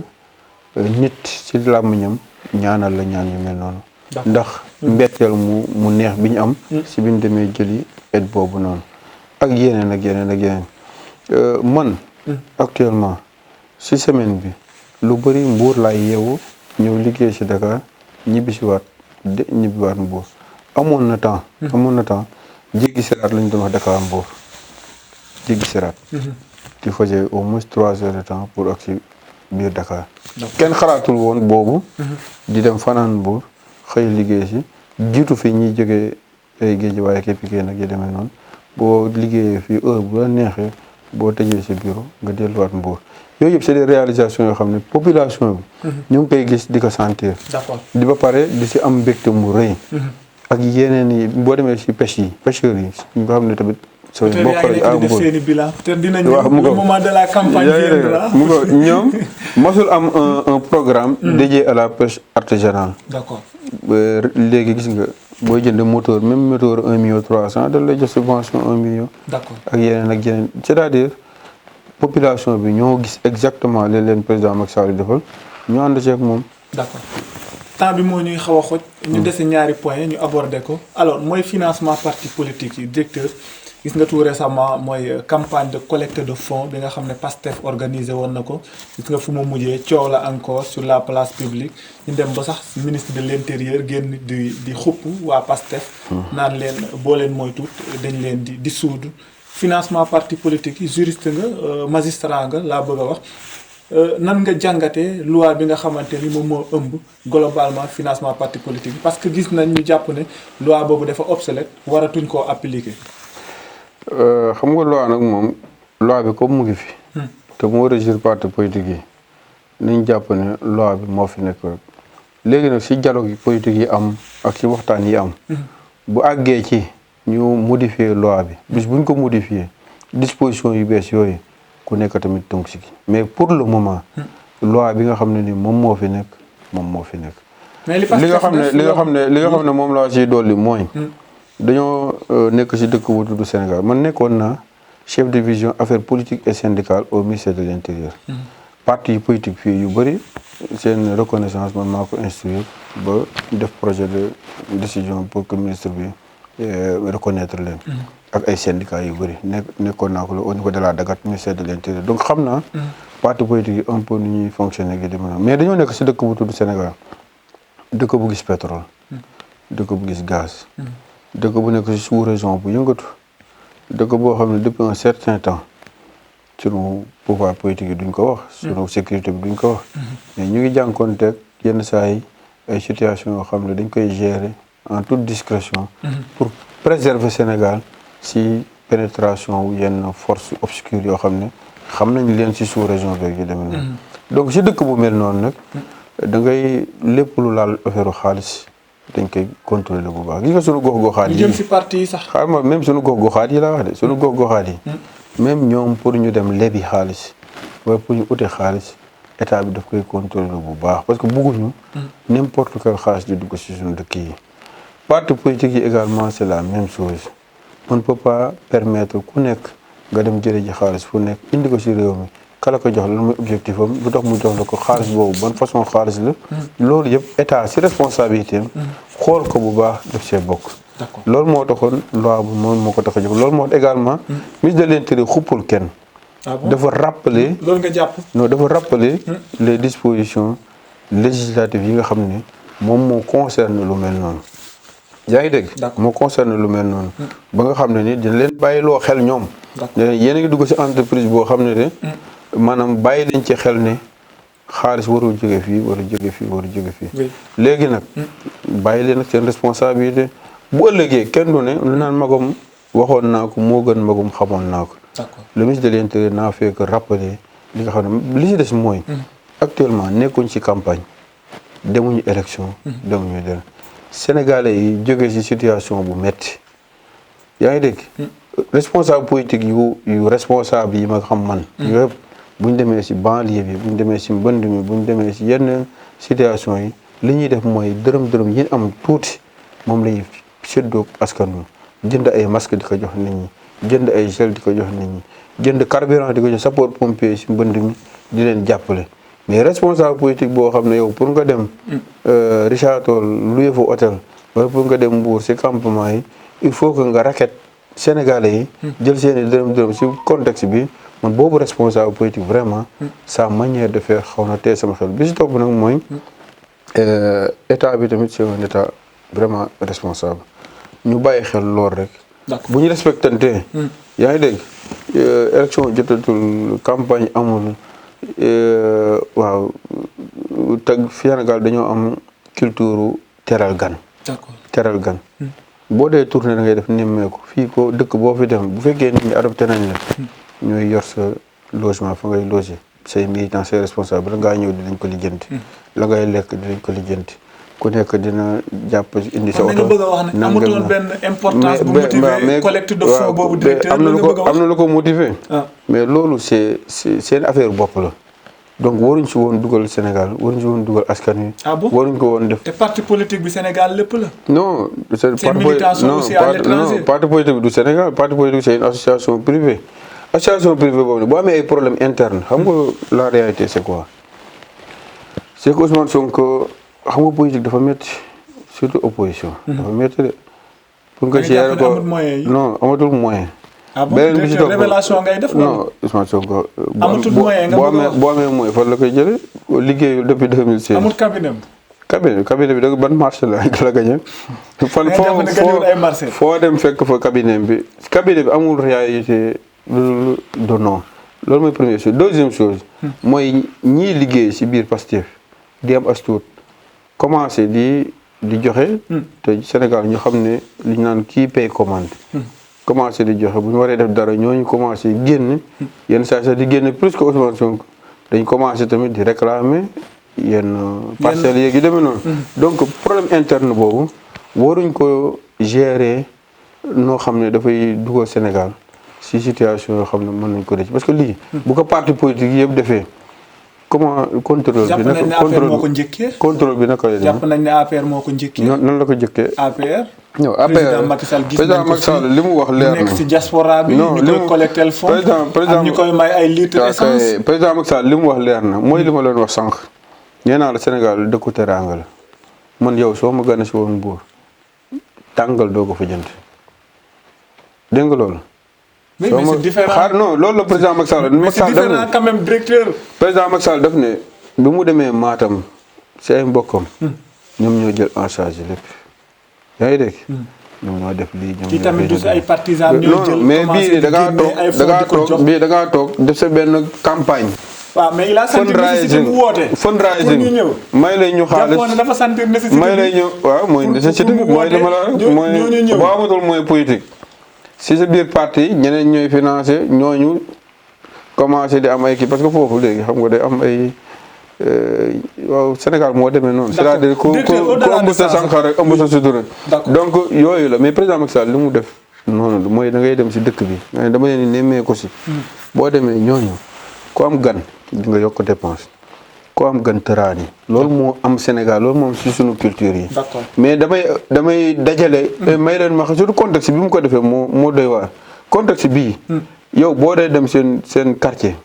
nit ci làmmiñam ñaanal la ñaan yu mel noonu ndax mbetteel mu neex bi ñu am si bi ñu demee jëli aide boobu noonu ak yeneen man actuellement si semaine bi lu bëri Mbour laay yeewu ñëw liggéey si Dakar ñibbiwaat Mbour amoon na temps jéggi siraat lañ doon wax Dakar Mbour jéggi siraat il faisait au moins 3 heures de temps pour ak si biir Dakar kenn xalaatul woon boobu di dem fanaan Mbour xëy liggéey si jiitu fi ñuy jógee ay géej waaye képpikee nag yi demee noonu boo liggéeyee fii heure bu la neexee boo tëjee si bureau nga delluwaat Mbour yooyu yëpp c'est des réalisations yoo xam ne population bi ñu ngi koy gis di ko sentir di ba pare di si am mbégte mu rëy ak yeneen yi boo demee si pêcheurs yi nga xam ne tamit so boo xoolee à Mbour waaw mu ko moment de la campagne mu ko ñoom mosul am un programme dédié à la pêche artisanale d'accord léegi gis nga booy jënd moteur même moteur 1 million 300 da lay jox subvention 1 million d'accord ak yeneen c'est-à-dire population bi ñoo gis exactement leen président Macky Sall defal ñu ànd ci ak moom d'accord temps bi moo ñuy xaw a xoj ñu dese ñaari point ñu aborder ko alors mooy financement parti politique yi directeur gis nga tout récemment mooy campagne de collecte de fonds bi nga xam ne PASTEF organisé woon na ko gis nga fu mu mujjee coow la encore sur la place publique ñu dem ba sax ministre de l'intérieur génn di xupp waa PASTEF naan leen boo leen moytu dañ leen di dissoudre financement parti politique yi juriste nga magistrat nga laa bëgg a wax nan nga jàngatee loi bi nga xamante ni moom moo ëmb globalement financement parti politique parce que gis nañ ñu jàpp ne loi boobu dafa obsolète waratuñ koo appliquer. xam nga loi nag moom loi bi comme mu ngi fi. te moo régir parti politique yi nañ jàpp ne loi bi moo fi nekk rek léegi nag si dialogue politique yi am ak si waxtaan yi am. bu àggee ci ñu modifier loi bi bis buñ ko modifier disposition yu bees yooyu. ku nekk tamit tënk si mais pour le moment loi bi nga xam ne ni moom moo fi nekk mais li nga xam ne moom laa siy dolli mooy dañoo nekk si dëkk bu tudd Sénégal man nekkoon naa chef de division affaires politiques et syndicales au ministère de l'intérieur parti politique fii yu bëri seen reconnaissance man maa ko instruire ba def projet de décision pour que ministre bi reconnaître leen ak ay syndicats yu bëri nekkoon naa ko la au niveau de la Dagat ministère de l'intérieur donc xam naa parti politique yi un peu ni ñuy fonctionner gi demee mais dañoo nekk si dëkk bu tudd Sénégal dëkk bu gis pétrole dëkk bu gis gaz dëkk bu nekk si sous-région bu yëngatu dëkk boo xam ne depuis un certain temps sunu pouvoir politique yi duñ ko wax sunu sécurité bi duñ ko wax mais ñu ngi jànkoonteeg yenn saa yi ay situation yoo xam ne dañ koy gérer en toute discrétion pour préserver Sénégal si pénétration yenn force obscure yoo xam ne xam nañ leen si sous-région beeg yu demee noonu donc si dëkk bu mel noonu nag da ngay lépp lu laal affaire xaalis dañ koy contrôler bu baax gis nga sunu gox-goxaat yi jëm si parti yi sax xam nga même sunu gox-goxaat yi laa wax de sunu gox-goxaat yi même ñoom pour ñu dem lebi xaalis wala pour ñu ute xaalis état bi daf koy contrôler bu baax parce que bëgguñu n'importe quel xaalis di dugg si suñu dëkk yi parti politique yi également c'est la même chose on ne peut pas permettre ku nekk nga dem jële ji xaalis fu nekk indi ko si réew mi kala ko jox lan mooy objectif am lu tax mu jox la ko xaalis boobu ban façon xaalis la loolu yëpp état si responsabilité am xool ko bu baax def see bokk loolu moo taxoon loi bu moom moo ko tax a jóg loolu moo tax également ministre de l'intérieur xuppul kenn dafa rappeler loolu nga jàpp non dafa rappeler les dispositions législatives yi nga xam ne moom moo concerne lu mel noonu yaa ngi dégg moo concerne lu mel noonu ba nga xam ne ni dina leen bàyyi loo xel ñoom yéen a ngi dugg si entreprise boo xam ne de maanaam bàyyi leen ci xel ne xaalis warul jóge fii warul jóge fii warul jóge fii. léegi nag bàyyi leen nag seen responsabilité bu ëllëgee kenn du ne lu naan magum waxoon naa ko moo gën magum xamoon naa ko. le ministre de l'Intérieur naa fekk rappeler li nga xam ne li ci des mooy. actuellement nekkuñ ci campagne demuñu élection. demuñu dara Sénégalais yi jóge ci situation bu metti yaa ngi dégg. responsable politique yu responsable yi ma xam man. yëpp bu ñu demee ci banlieue bi bu ñu demee ci mbënd mi bu ñu demee ci yenn situation yi li ñuy def mooy dërëm yi am tuuti moom la ñuy séddoo askan wi jënd ay masque di ko jox nit ñi jënd ay gel di ko jox nit ñi jënd carburant di ko jox sapeur pompier ci mbënd mi di leen jàppale mais responsable politique boo xam ne yow pour nga dem Richard Toll luye fa hôtel wala pour nga dem Mbour ci campement yi il faut que nga raquette Sénégalais yi jël seeni dërëm ci contexte bi man boobu responsable politique vraiment sa manière de faire xaw na tee sama xel bi ci topp nag mooy état bi tamit c'est un état vraiment responsable ñu bàyyi xel lool rek bu ñu respectante yaa ngi dégg élection jotatul campagne amul waaw teg Sénégal dañoo am culture teral gan teral gan boo dee tournée da ngay def nemmeeku fii ko dëkk boo fi dem bu fekkee nit ñi adopté nañ la ñooy yor sa logement fa ngay loger say militants say responsable la ngaa ñëw dinañ ko lijjanti la ngay lekk dinañ ko lijjanti ku nekk dina jàpp indi sa oto bëgg a wax ne amutoon benn importance bu motiver collecte de fonds boobu directeur am na lu ko motiver mais loolu c'est seen affaire bopp la donc waruñ si woon dugal Sénégal waruñ si woon dugal askan wi. waruñ ko woon def. te parti politique bi Sénégal lépp la. non seen militation aussi à l'étranger. parti politique bi du Sénégal parti politique c'est une association privée. association privée boobu nag boo amee ay problème interne xam nga la réalité c'est quoi c'est que Ousmane Sonko xam nga politique dafa métti surtout opposition. dafa métti de. pour nga gérer ko non amatul moyen. beneen bi ci topp révélation ngay def non Ousmane Sonko. amatul moyen nga boo amee moyen fan la koy jëlee liggéeyul depuis 2016. amul cabinet bi da ban marché la gagné. fan foo dem fekk fa cabinet bi amul réalité de non loolu mooy première chose deuxième chose. mooy ñii liggéey ci biir Pastef di am as tuut commencé di joxe. te Sénégal ñu xam ne li ñu naan kii paye commande. commencé di joxe bu ñu waree def dara ñooñu commencé génn yenn saa sax di génn plus que Ousmane Sonko dañ commencé tamit di réclamer yenn parcelles yeeg yu demee noonu. donc problème interne boobu waruñ ko gérer noo xam ne dafay dugal Sénégal si situation yoo xam ne mën nañ ko def parce que lii. bu ko parti politique yëpp defee comment contrôle bi. contrôle bi naka lay jàpp nañ ne APR moo ko njëkkee. nan la ko njëkkee. APR. non président Macky Sall gis nañ ko fi li mu wax leer na nekk ci diaspora bi. ñu koy collecter fonds ak ñu koy may ay litres essence. président Macky Sall li mu wax leer na mooy li ma leen wax sànq. nee naa la Sénégal dëkku teraanga la man yow soo ma gën a si woon Mbour tàngal doo ko fa jënd dégg nga loolu. mais c'est différent non loolu la président Macky Sall. mais c'est différent quand même directeur. président Macky Sall daf ne bi mu demee Matam si ay mbokkam. ñoom ñoo jël en charge lépp. yaa ngi dégg. ñoom ñoo def lii ñoom ñoo tamit du ay partisans ñoo jël mais bii da ngaa toog def sa benn campagne. waaw mais il a senti nécessité bu woote. fundraising may lay ñu xaalis jàppoon dafa sentir nécessité may lay ñu waaw mooy nécessité mooy li ma la mooy boo amatul mooy politique. si sa biir parti ñeneen ñooy financé ñooñu commencé di am ay kii parce que foofu léegi xam nga day am ay. waaw Sénégal moo demee noonu. c'est-à-dire ku ëmb sa sànqal rek ëmb sa sutura. donc yooyu la mais président Macky Sall li mu def noonu mooy da ngay dem si dëkk bi dama leen di nemmee ko si. boo demee ñooñu ku am gan di nga yokk dépense ku am gan tëraani loolu moo am Sénégal loolu moom si suñu culture yi. mais damay dajale. may leen ma surtout contexte bi mu ko defee moo doy waar contexte bii. yow boo dee dem seen quartier.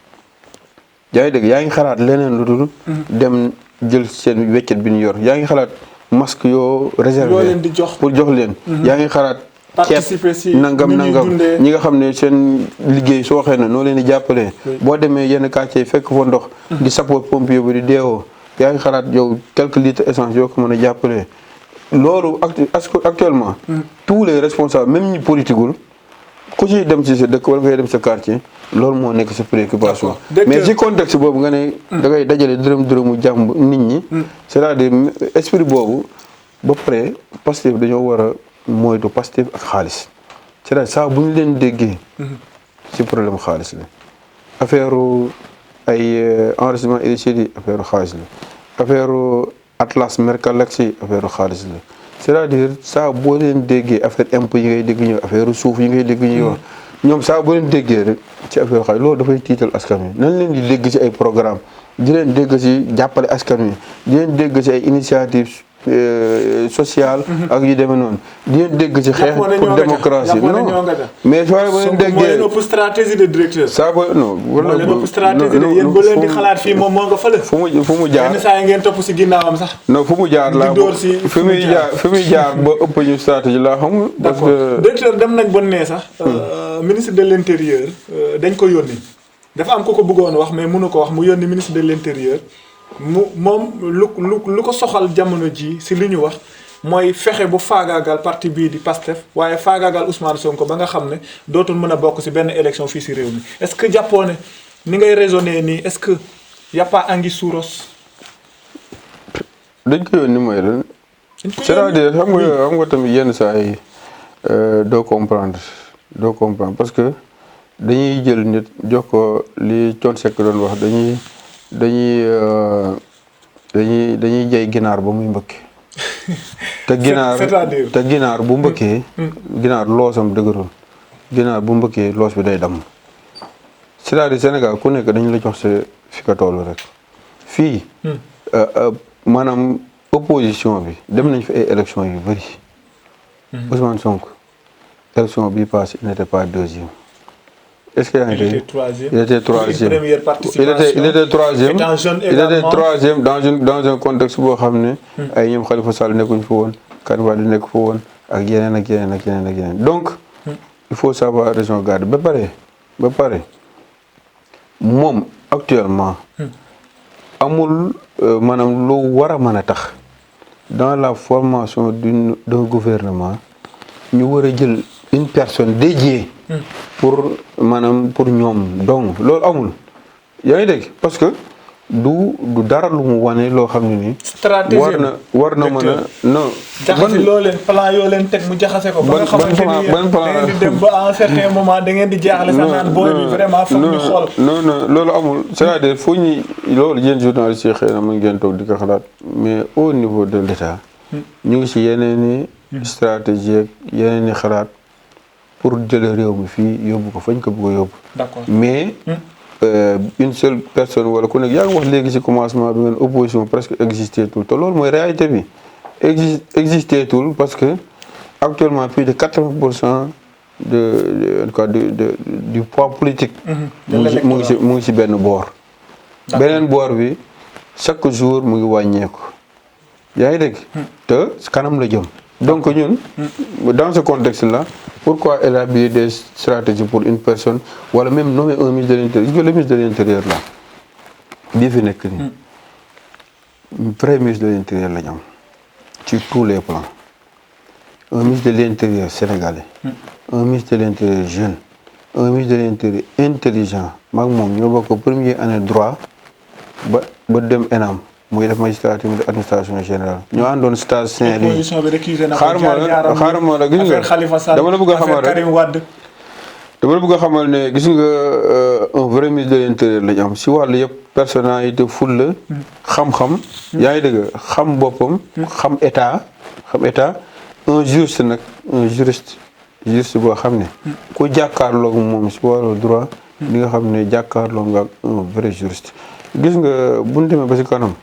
yaa ngi dégg yaa ngi xalaat leneen lu dul dem jël seen weccet bi ñu yor yaa ngi xalaat masque yoo réservé pour jox leen yaa ngi xalaat participer si nangam ñi nga xam ne seen liggéey soo waxee na noo leen di jàppalee boo demee yenn quartier fekk fa ndox di sapeur pompier bi di deewoo yaa ngi xalaat yow quelques litres essence yoo ko mën a jàppalee loolu actuellement tous les responsables même ñi politiqueul ku ci dem ci sa dëkk wala ngay dem sa quartier loolu moo nekk sa préoccupation. D'accord. mais ci contexte boobu nga ne. da ngay dajale dërëmu jàmm nit ñi. c'est-à-dire esprit boobu ba pare Pastef dañoo war a moytu Pastef ak xaalis c'est-à-dire saa bu ñu leen déggee. ci problème xaalis la affaire ay enregistrement illicite yi affaire xaalis la affaire Atlas Mercalex yi affaire xaalis la c'est-à-dire saa boo leen déggee affaire impôt yi ngay dégg ñëw affaire suuf yi ngay dégg ñuy wax ñoom saa boo leen déggee rek ci affaire xaalis loolu dafay tiital askan wi nañ leen di dégg ci ay programme di leen dégg ci jàppale askan wi di leen dégg ci ay initiative sociale ak yu demee noonu di leen dégg ci xeex pour démocratie non mais soo leen déggee moo leen ëpp stratégie de directeur saa ba non moo leen ëpp stratégie de yéen ba leen di xalaat fii moom moo nga fële fu mu jaar yenn saa yi ngeen topp si ginnaawam sax non fu mu jaar laa fi muy jaar ba ëpp ñu stratégie laa xam parce que directeur dem nañ ba ne sax ministre de l'intérieur dañ ko yónni dafa am ko bëggoon wax mais mënu ko wax mu yónni ministre de l'intérieur moom lu ko soxal jamono ji si li ñu wax mooy fexe bu faagaagal parti bii di Pastef waaye faagaagal Ousmane Sonko ba nga xam ne dootul mën a bokk si benn élection fii si réew mi est-ce que jàppoo ne ni ngay raisonner nii est-ce que y a pas anguille sous roche. dañ ko yónni mooy lan. c'est-à-dire xam nga tamit yenn saa yi doo comprendre parce que dañuy jël nit jox ko li Thione Seck doon wax dañuy jay ginaar ba muy mbëkk te ginaar bu mbëkkee ginaar loosam dëgërul ginaar bu mbëkkee loos bi day damm c'est-à-dire Sénégal ku nekk dañu la jox sa fi ka toll rek fii maanaam opposition bi dem nañ fi ay élection yu bëri Ousmane Sonko élection bi passé il n'était pas deuxième. Est-ce qu'il il était troisième. Il était troisième. Première participation. Il était troisième. Étant jeune il était troisième également. dans un contexte boo xam ne. ay ñoom Khalifa Sall nekkuñ fa woon Karim Wade nekk fa woon ak yeneen. donc il faut savoir raison garder ba pare moom actuellement. amul maanaam lu war a mën a tax dans la formation d'un gouvernement ñu war a jël une personne dédiée. pour ñoom donc loolu amul yaa ngi dégg parce que du dara lu mu wane loo xam ne nii. stratégie war na mën a non. jaxase loo leen plan yoo leen teg mu jaxase ko. ba nga xamante ni da ngeen di dem ba à un certain moment da ngeen di jaaxle sax naan booy bi vraiment foog ñu xool. non loolu amul c'est-à-dire foo ñu loolu yéen journalistes yi xëy na mën ngeen toog di ko xalaat mais au niveau de l'État ñu ngi si yeneen i stratégie ak yeneen i xalaat. pour jëlee réew mi fii yóbbu ko fañ ko bëgg a yóbbu. D'accord. mais une seule personne wala ku nekk yaa ngi wax léegi ci commencement bi ngeen opposition presque existé tout te loolu mooy réalité bi existé tout parce que actuellement plus de 80% du poids politique. mu ngi ci benn boor. beneen boor bi chaque jour mu ngi wàññeeku. yaa ngi dégg. te kanam la jëm. donc ñun dans ce contexte là pourquoi élaborer des stratégies pour une personne wala même nommer un ministre de l'intérieur le ministre de l'intérieur là bii fi nekk nii vrai ministre de l'intérieur la ñu am sur tous les plans un ministre de l'intérieur sénégalais un ministre de l'intérieur jeune un ministre de l'intérieur intelligent maag moom ñoo bokk première année droit ba dem ENAM muy def magistrature de administration générale ñoo àndoon stage Saint-Louis xaaral ma la gis nga dama la bëgg a xamal rek dama la bëgg a xamal ne gis nga un vrai ministre de l'intérieur la ñu am si wàllu yëpp personnalité fulla xam-xam yaa ngi dëgg xam boppam xam état un juriste nag un juriste boo xam ne ku jàkkaarloog moom si wàllu droit li nga xam ne jàkkaarloog nga ak un vrai juriste gis nga bu ñu demee ba si kanam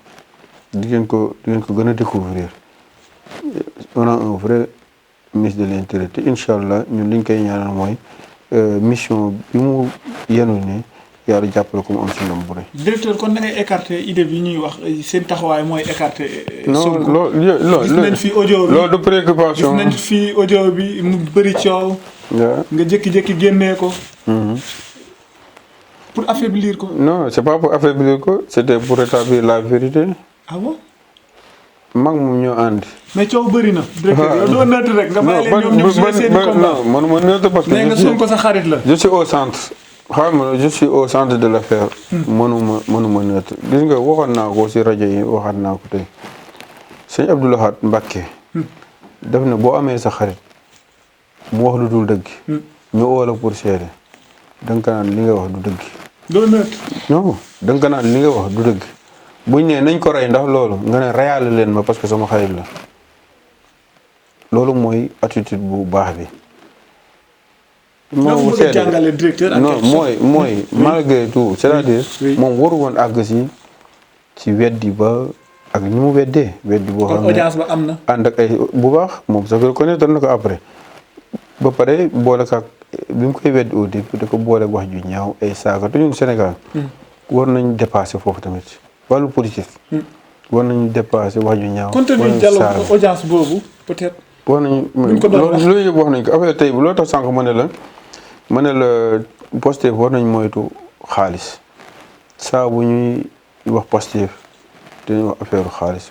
di ngeen ko gën a découvrir on a un vrai ministre de l'intérieur te incha allah ñun li ñu koy ñaanal mooy mission bi mu yenu ni yàlla jàppale ko mu am si ndam bu rëy. directeur kon da ngay écarter idée bi ñuy wax seen taxawaay mooy écarter. non loolu gis nañ fi audio bi loolu de préoccupation gis nañ fi audio bi mu bëri coow. nga jékki-jékki génnee ko. pour affaiblir ko. non c'est pas pour affaiblir ko c'était pour rétablir la vérité. ah bon. mag moom ñoo ànd. mais coow bëri na. directeur yow doo neutre rek nga bàyyi leen ñoom ñu joué seen i combat non man ma neutre parce que nee nga Sonko sa xarit la. je suis au centre xam nga je suis au centre de l'affaire. mënuma neutre gis nga waxoon naa ko si rajo yi waxaat naa ko tey sëñ Abdou Lahad Mbacké daf ne boo amee sa xarit mu wax lu dul dëgg. ñu oo la pour seede da nga ko naan li nga wax du dëgg. doo neutre. non da nga ko naan li nga wax du dëgg buñ ne nañ ko rey ndax loolu nga ne reyaale leen ma parce que sama xarit la loolu mooy attitude bu baax bi. moom bëgg a jàngale directeur. non mooy malgré tout c'est-à-dire moom waru woon àgg si weddi ba ak ni mu weddi boo xam ne audience ba am na. ànd ak ay bu baax moom sax reconnaître na ko après ba pare boole ko ak bi mu koy weddi au début da ko boole wax ju ñaaw ay saaga te ñun Sénégal. war nañ dépasser foofu tamit wàllu politique. war nañu dépasser wax ju ñaaw. compte tenu dialogue audience boobu peut-être. war nañu loolu yëpp wax nañ ko affaire tey bu loo tax sànq ma ne la Pastef war nañ moytu xaalis saa bu ñuy wax Pastef dañuy wax affaire xaalis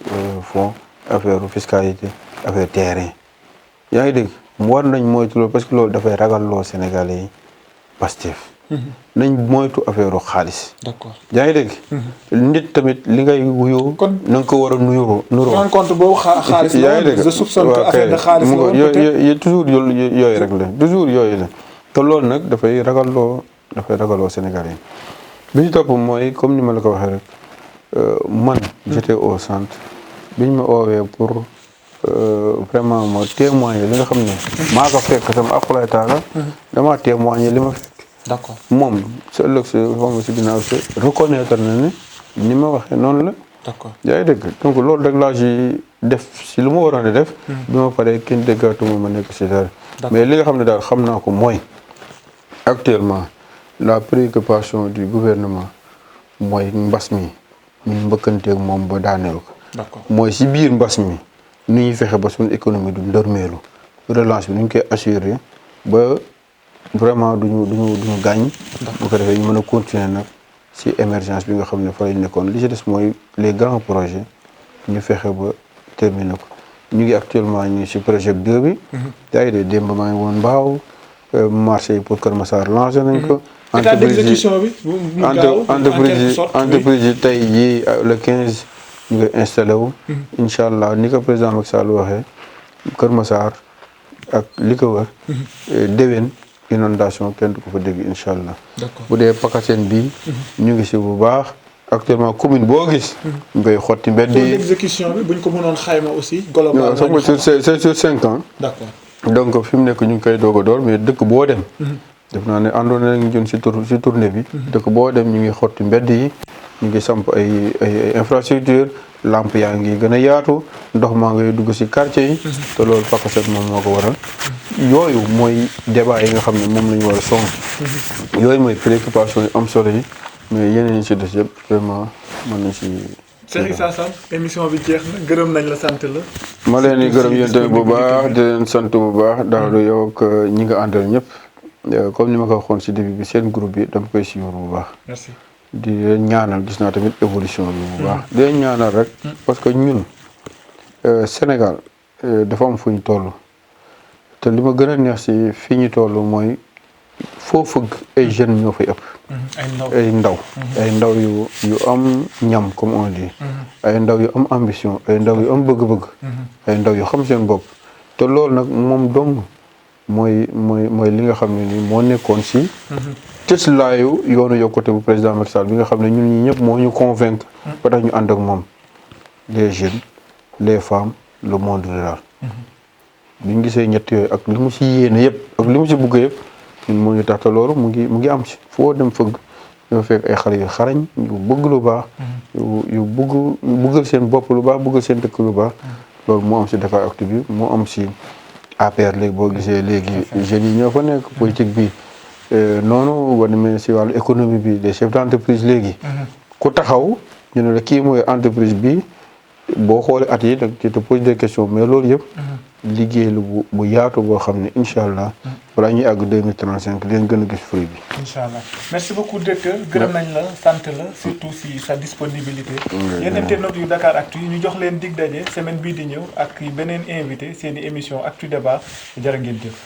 fonds affaire fiscalité affaire terrain yaa ngi dégg war nañ moytu loolu parce que loolu dafay ragalloo Sénégalais yi Pastef nañ moytu affaire xaalis. d'accord yaa ngi dégg. nit tamit li ngay wuyoo. kon na nga ko war a nuroo. rencontre boobu xaalis la. yaa ngi dégg je soupçonne que affaire de xaalis la woon peut-être toujours yooyu rek la toujours yooyu la te loolu nag dafay ragaloo Sénégalais yi bi ñu topp mooy comme ni ma la ko waxee rek man. j'étais au centre bi ñu ma oowee pour vraiment ma témoigner li nga xam ne. maa ko fekk sama akulaay taala. damaa témoigner li ma fekk. d'accord moom sa ëllëg sa xam si ginnaaw sa reconnaître na ne ni ma waxee noonu la. d'accord yaa ngi dégg donc loolu rek laa ci def si lu ma waroon a def. bi ma paree kenn déggaatuma ma nekk si dara. mais li nga xam ne daal xam naa ko mooy actuellement la préoccupation du gouvernement mooy mbas mi ñu mbëkkanteeg moom ba daaneel ko. d'accord mooy si biir mbas mi nu ñuy fexe ba suñu économie du ndërmeelu relance bi nu ñu koy assurer ba. vraiment duñu gaañ. bu ko defee ñu mën a continuer nag ci émergence bi nga xam ne fa lañ nekkoon li ci des mooy les grands projets ñu fexe ba terminer ko ñu ngi actuellement ñu ci projet 2 bi. yaa ngi dégg démb maa ngi woon Mbaaw marché yi pour Kër Massar lancé nañ ko. état d'exécution bi entreprise yi tey jii le 15 ñu ngi installé wu. incha allah ni ko président Macky Sall waxee Kër Massar ak li ko wër. déwén. inondation kenn du ko fa dégg incha allah. bu dee Pakassène bi ñu ngi si bu baax actuellement commune boo gis. ñu koy xotti mbedd yi. l'exécution bi buñ ko mënoon xayma aussi. globalement c'est sur 5 ans. d'accord donc fi mu nekk ñu ngi koy doog a door mais dëkk boo dem. def naa ne àndoon nañu jëm si tournée bi. dëkk boo dem ñu ngi xotti mbedd yi ñu ngi samp ay infrastructure lamp yaa ngi gën a yaatu ndox maa ngay dugg si quartier yi. te loolu Pakassène moom moo ko waral. yooyu mooy débat yi nga xam ne moom la ñu war a song. yooyu mooy préoccupation yi am solo yi mais yeneen yi si des yëpp vraiment mën na si. Cheikh Issa Sall émission bi jeex na gërëm nañ la sant la. ma leen di gërëm yéen tamit bu baax di leen sant bu baax ndax du yow ak ñi nga àndal ñëpp comme ni ma ko waxoon si début bi seen groupe bi dama koy suivre bu baax. merci di leen ñaanal gis naa tamit évolution bi bu baax. di leen ñaanal rek. parce que ñun Sénégal dafa am fu ñu toll. te li ma gën a neex si fii ñu toll mooy foo fëgg ay jeunes ñoo fay ëpp. ay ndaw yu am ñam comme on dit. ay ndaw yu am ambition ay ndaw yu am bëgg-bëgg. ay ndaw yu xam seen bopp. te loolu nag moom dong mooy li nga xam ne nii moo nekkoon si. cëslaayu yoonu yokkute bu président Macky Sall bi nga xam ne ñun ñi ñëpp moo ñu convaincre. ba tax ñu ànd ak moom les jeunes les femmes le monde rural. bi ñu gisee ñett yooyu ak li mu si yéene yëpp ak li mu si bugg yëpp ñun moo ñu tax te loolu mu ngi am si foo dem fëgg ñoo fekk ay xale yu xarañ yu bëgg lu baax. yu bëggal seen bopp lu baax bëggal seen dëkk lu baax. loolu moo am si Dakaractu bi moo am si APR léegi boo gisee léegi jeunes yi ñoo fa nekk politique bi noonu boo demee si wàllu économie bi des chefs d'entreprise léegi. ku taxaw ñu ne la kii mooy entreprise bi boo xoolee at yi nag tu te poses des questions mais loolu yëpp. liggéey lu bu yaatu boo xam ne incha allah. balaa ñuy àgg 2035 leen gën a gis fruit bi. incha allah merci beaucoup directeur gërëm nañ la sant la surtout si sa disponibilité. yéen internautes yu Dakaractu yi ñu jox leen dig daje semaine bii di ñëw ak beneen invité seen i émission Actu Débat jërë ngeen jëf.